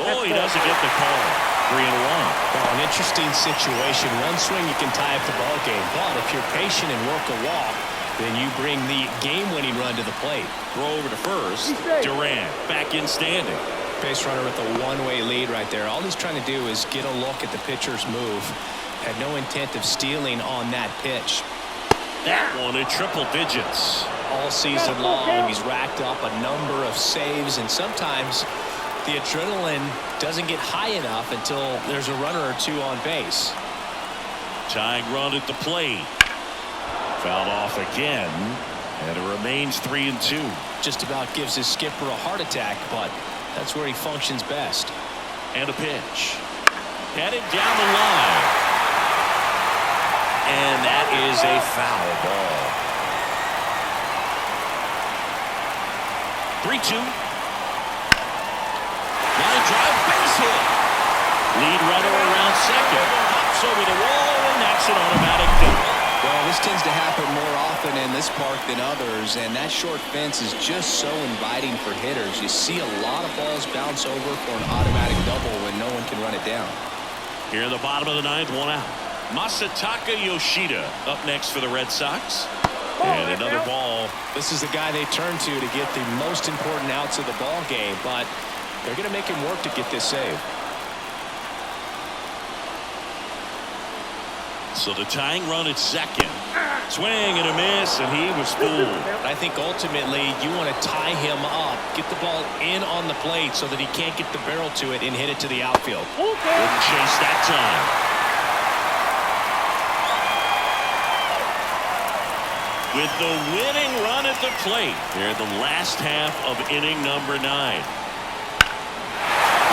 Oh, he doesn't get the call. 3-1. Well, an interesting situation. One swing you can tie up the ball game, but if you're patient and work a walk, then you bring the game-winning run to the plate. Throw over to first. Durant back in standing. Base runner with a one-way lead right there. All he's trying to do is get a look at the pitcher's move. Had no intent of stealing on that pitch. That one in triple digits. All season long, he's racked up a number of saves, and sometimes the adrenaline doesn't get high enough until there's a runner or two on base. Tying run at the plate. Fouled off again, and it remains 3-2. Just about gives his skipper a heart attack, but that's where he functions best. And a pitch. Headed down the line. And that is a foul ball. 3-2. Line drive, base hit. Lead runner around second. Hops over the wall, and that's an automatic double. Well, this tends to happen more often in this park than others, and that short fence is just so inviting for hitters. You see a lot of balls bounce over for an automatic double when no one can run it down. Here in the bottom of the 9th, 1 out. Masataka Yoshida up next for the Red Sox. And another ball. This is the guy they turn to get the most important outs of the ball game, but they're going to make him work to get this save. So the tying run at second. Swing and a miss, and he was fooled. I think ultimately you want to tie him up, get the ball in on the plate so that he can't get the barrel to it and hit it to the outfield. Wouldn't chase that time. With the winning run at the plate. Here in the last half of inning number 9.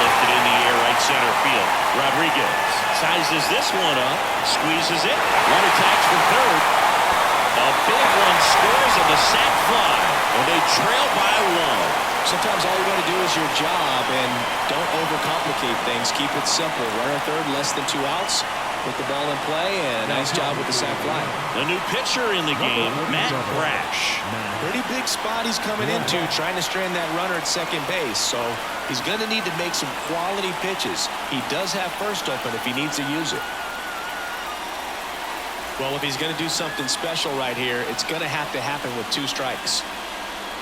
Lifted in the air, right center field. Rodriguez sizes this one up, squeezes it. Runner tags from third. A big one scores on the sac fly, and they trail by 1. Sometimes all you got to do is your job, and don't overcomplicate things. Keep it simple. Runner third, less than 2 outs. Put the ball in play, and a nice job with the sac fly. The new pitcher in the game, Matt Brash. Pretty big spot he's coming into, trying to strand that runner at second base. So he's going to need to make some quality pitches. He does have first open if he needs to use it. Well, if he's going to do something special right here, it's going to have to happen with 2 strikes.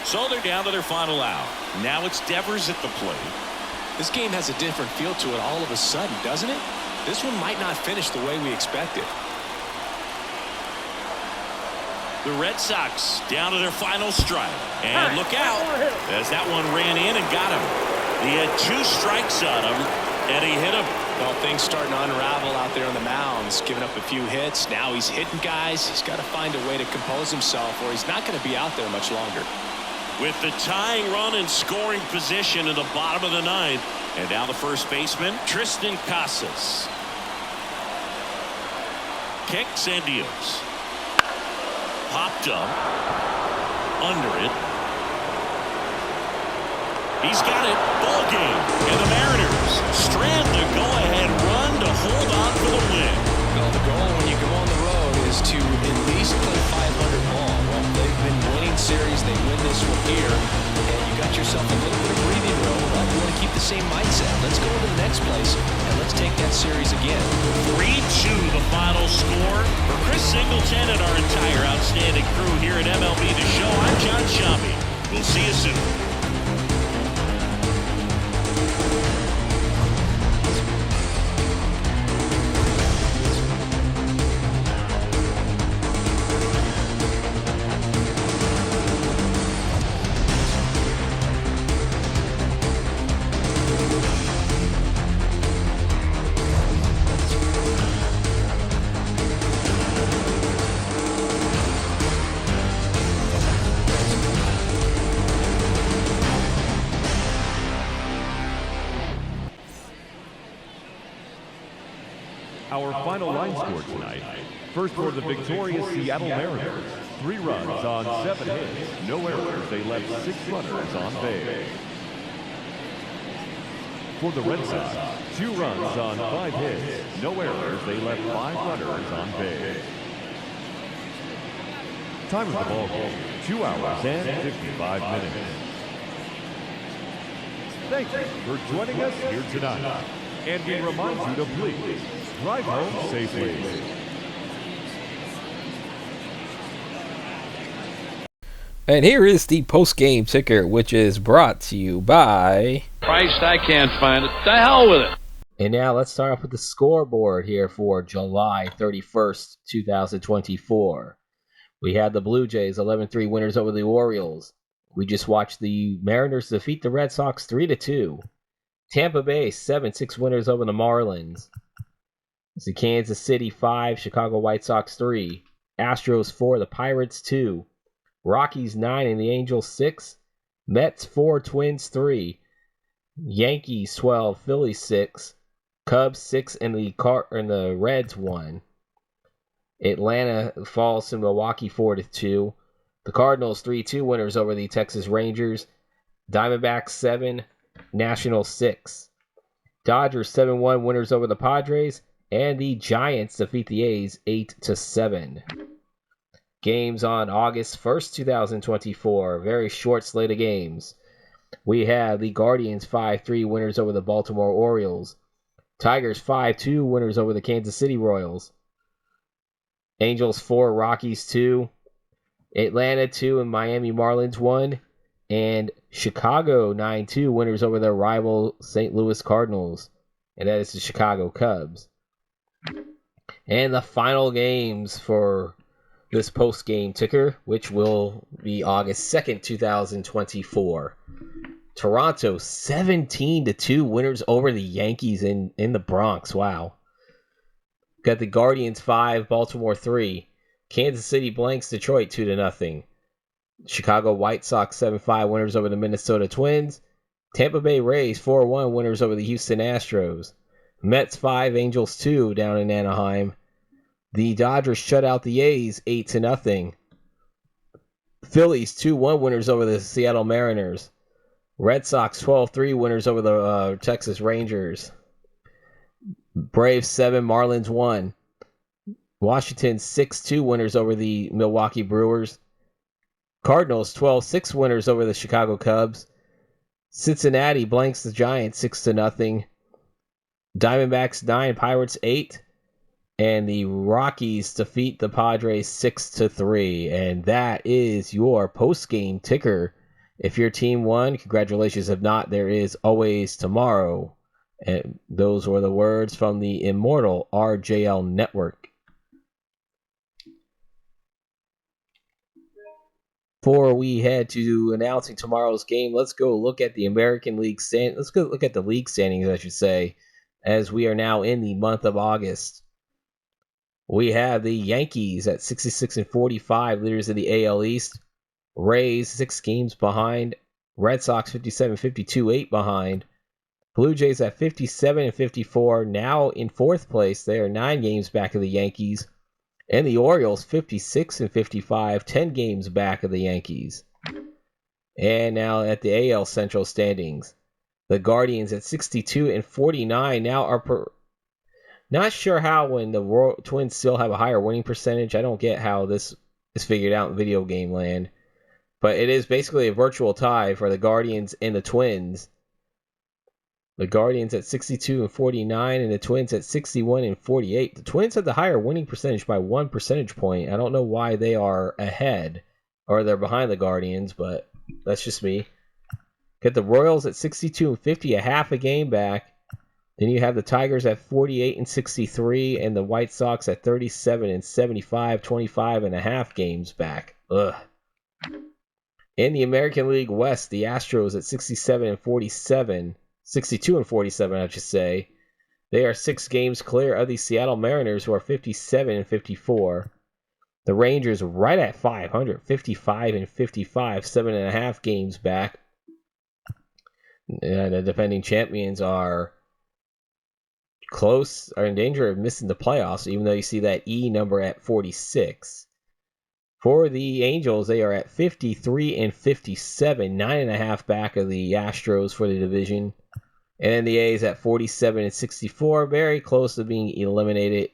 So they're down to their final out. Now it's Devers at the plate. This game has a different feel to it all of a sudden, doesn't it? This one might not finish the way we expected. The Red Sox down to their final strike. And look out, as that one ran in and got him. He had 2 strikes on him, and he hit him. Well, things starting to unravel out there on the mounds, giving up a few hits. Now he's hitting guys. He's got to find a way to compose himself, or he's not going to be out there much longer. With the tying run in scoring position in the bottom of the 9th. And now the first baseman, Tristan Casas. Kicks and deals. Popped up. Under it. He's got it. Ball game. And the Mariners strand the go-ahead run to hold on for the win. Well, the goal when you go on the road is to at least play 500 ball. Well, they've been winning series. They win this one here. And you got yourself a little bit of breathing room. Well, you want to keep the same mindset. Let's go to the next place, and let's take that series again. 3-2 the final score. For Chris Singleton and our entire outstanding crew here at MLB The Show, I'm John Shambi. We'll see you soon. our final line score tonight. First for the victorious Seattle Mariners, 3 runs on 7 hits, no errors. They left 6 runners on base. For the Red Sox, 2 runs on 5 hits, no errors. They left 5 runners on base. Time of the ball game, 2 hours and 55 minutes. Thank you for joining us here tonight. And we remind you to please drive home safely. And here is the post-game ticker, which is brought to you by... Christ, I can't find it. The hell with it. And now let's start off with the scoreboard here for July 31st, 2024. We had the Blue Jays 11-3 winners over the Orioles. We just watched the Mariners defeat the Red Sox 3-2. Tampa Bay 7-6 winners over the Marlins. It's the Kansas City 5, Chicago White Sox 3, Astros 4, the Pirates 2, Rockies 9 and the Angels 6, Mets 4, Twins 3, Yankees 12, Phillies 6, Cubs 6 and the Reds 1. Atlanta falls to Milwaukee 4-2. The Cardinals 3-2 winners over the Texas Rangers. Diamondbacks 7, Nationals 6. Dodgers 7-1 winners over the Padres. And the Giants defeat the A's 8-7. Games on August 1st, 2024. Very short slate of games. We have the Guardians 5-3 winners over the Baltimore Orioles. Tigers 5-2 winners over the Kansas City Royals. Angels 4, Rockies 2. Atlanta 2 and Miami Marlins 1. And Chicago 9-2 winners over their rival St. Louis Cardinals. And that is the Chicago Cubs. And the final games for this post-game ticker, which will be August 2nd, 2024. Toronto 17-2 winners over the Yankees in the Bronx. Wow. Got the Guardians 5, Baltimore 3. Kansas City blanks Detroit 2-0. Chicago White Sox 7-5 winners over the Minnesota Twins. Tampa Bay Rays 4-1 winners over the Houston Astros. Mets 5, Angels 2 down in Anaheim. The Dodgers shut out the A's 8-0. Phillies 2-1 winners over the Seattle Mariners. Red Sox 12-3 winners over the Texas Rangers. Braves 7, Marlins 1. Washington 6-2 winners over the Milwaukee Brewers. Cardinals 12-6 winners over the Chicago Cubs. Cincinnati blanks the Giants 6-0. Diamondbacks 9, Pirates 8. And the Rockies defeat the Padres 6-3. And that is your post-game ticker. If your team won, congratulations. If not, there is always tomorrow. And those were the words from the immortal RJL Network. Before we head to announcing tomorrow's game, let's go look at the American League Let's go look at the league standings, I should say, as we are now in the month of August. We have the Yankees at 66-45, leaders of the AL East. Rays 6 games behind. Red Sox 57-52, 8 behind. Blue Jays at 57-54, now in 4th place. They are 9 games back of the Yankees. And the Orioles 56-55, 10 games back of the Yankees. And now at the AL Central standings, the Guardians at 62-49 now are not sure how when the Twins still have a higher winning percentage. I don't get how this is figured out in video game land. But it is basically a virtual tie for the Guardians and the Twins. The Guardians at 62-49 and the Twins at 61-48. The Twins have the higher winning percentage by 1 percentage point. I don't know why they are ahead or they're behind the Guardians, but that's just me. Get the Royals at 62-50, a half a game back. Then you have the Tigers at 48-63 and the White Sox at 37-75, 25 and a half games back. Ugh. In the American League West, the Astros at 67-47. 62-47, I should say. They are 6 games clear of the Seattle Mariners, who are 57-54. The Rangers right at 500, 55-55, 7.5 games back. And the defending champions are close, are in danger of missing the playoffs, even though you see that E number at 46. For the Angels, they are at 53 and 57, 9.5 back of the Astros for the division. And the A's at 47 and 64, very close to being eliminated,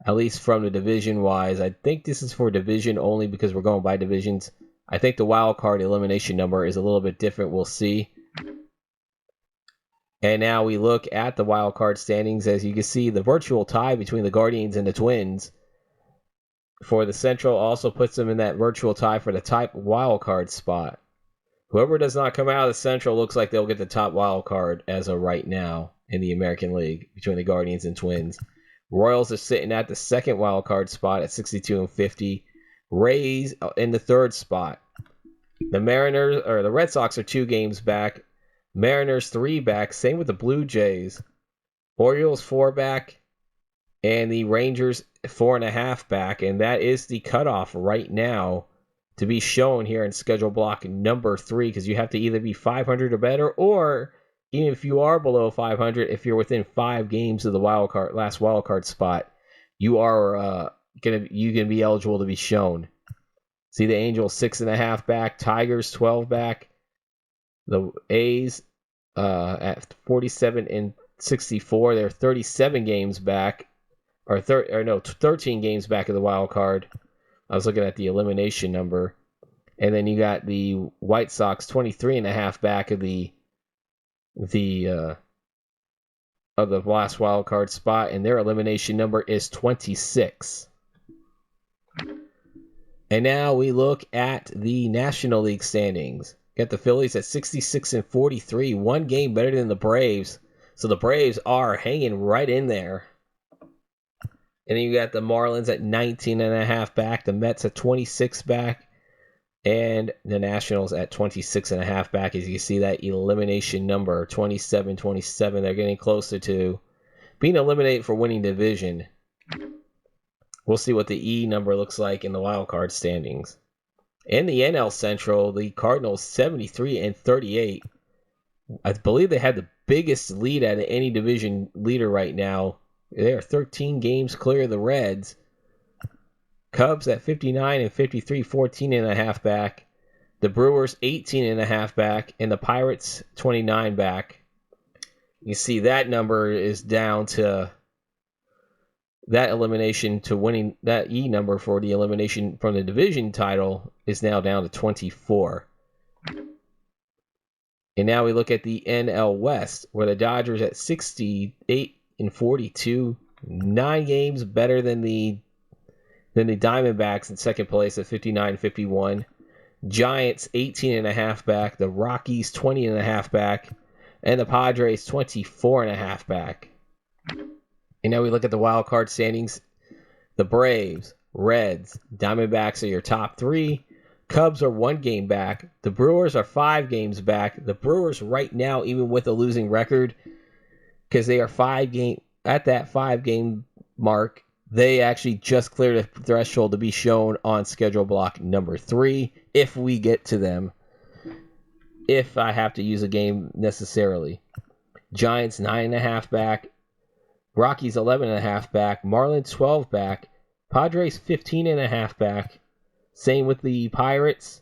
at least from the division-wise. I think this is for division only because we're going by divisions. I think the wild card elimination number is a little bit different. We'll see. And now we look at the wild card standings. As you can see, the virtual tie between the Guardians and the Twins for the Central also puts them in that virtual tie for the top wild card spot. Whoever does not come out of the Central looks like they'll get the top wild card as of right now in the American League between the Guardians and Twins. Royals are sitting at the second wild card spot at 62 and 50. Rays in the third spot. The Red Sox are 2 games back. Mariners 3 back. Same with the Blue Jays. Orioles 4 back. And the Rangers 4.5 back. And that is the cutoff right now to be shown here in schedule block number 3, because you have to either be 500 or better, or even if you are below 500, if you're within 5 games of the last wild card spot, you are gonna be eligible to be shown. See the Angels 6.5 back, Tigers 12 back, the A's at 47 and 64, they're 37 games back, 13 games back of the wild card. I was looking at the elimination number. And then you got the White Sox 23.5 back of the last wild card spot, and their elimination number is 26. And now we look at the National League standings. Got the Phillies at 66 and 43, 1 game better than the Braves. So the Braves are hanging right in there. And then you got the Marlins at 19.5 back, the Mets at 26 back, and the Nationals at 26.5 back. As you can see, that elimination number, 27. They're getting closer to being eliminated for winning division. We'll see what the E number looks like in the wild card standings. In the NL Central, the Cardinals 73 and 38. I believe they had the biggest lead out of any division leader right now. They are 13 games clear of the Reds. Cubs at 59 and 53, 14.5 back. The Brewers 18.5 back, and the Pirates 29 back. You see that number is down to that elimination to winning. That E number for the elimination from the division title is now down to 24. And now we look at the NL West, where the Dodgers at 68 and 42, 9 games better than the Diamondbacks in second place at 59 and 51. Giants 18.5 back, the Rockies 20.5 back, and the Padres 24.5 back. And now we look at the wild card standings. The Braves, Reds, Diamondbacks are your top 3. Cubs are 1 game back. The Brewers are 5 games back. The Brewers right now, even with a losing record, because they are 5 game at that 5 game mark, they actually just cleared a threshold to be shown on schedule block number 3 if we get to them. If I have to use a game necessarily. Giants 9.5 back. Rockies 11.5 back. Marlins 12 back. Padres 15.5 back. Same with the Pirates.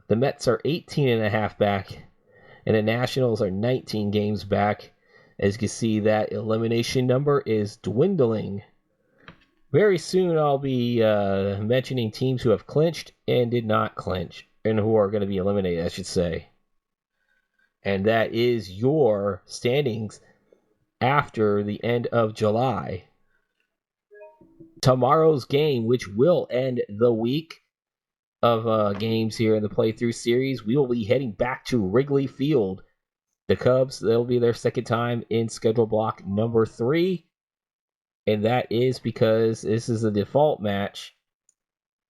The Mets are 18.5 back. And the Nationals are 19 games back. As you can see, that elimination number is dwindling. Very soon I'll be mentioning teams who have clinched and did not clinch, and who are going to be eliminated, I should say. And that is your standings after the end of July. Tomorrow's game, which will end the week of games here in the playthrough series, we will be heading back to Wrigley Field. The Cubs, they'll be their second time in schedule block number 3. And that is because this is a default match.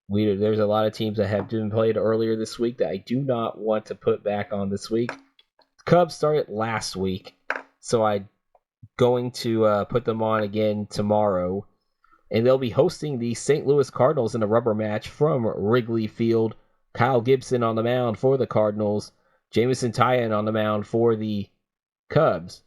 There's a lot of teams that have been played earlier this week that I do not want to put back on this week. Cubs started last week, so I'm going to put them on again tomorrow. And they'll be hosting the St. Louis Cardinals in a rubber match from Wrigley Field. Kyle Gibson on the mound for the Cardinals. Jameson Tyon on the mound for the Cubs.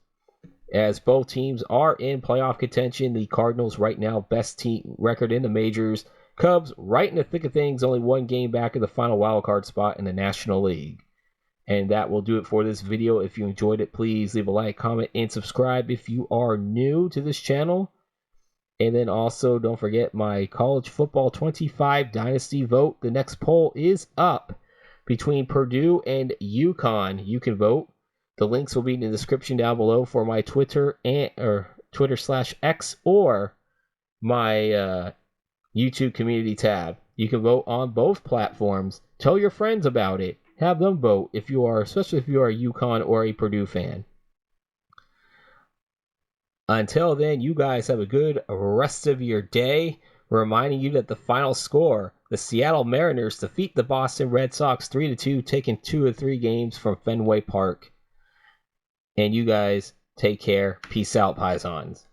as both teams are in playoff contention. The Cardinals right now best team record in the majors. Cubs right in the thick of things, only one game back of the final wildcard spot in the National League. And that will do it for this video. If you enjoyed it, please leave a like, comment, and subscribe if you are new to this channel. And then also, don't forget my College Football 25 Dynasty vote. The next poll is up between Purdue and UConn. You can vote. The links will be in the description down below for my Twitter or Twitter/X or my YouTube community tab. You can vote on both platforms. Tell your friends about it. Have them vote especially if you are a UConn or a Purdue fan. Until then, you guys have a good rest of your day. Reminding you that the final score, the Seattle Mariners defeat the Boston Red Sox 3-2, taking 2 of 3 games from Fenway Park. And you guys take care. Peace out, Pisons.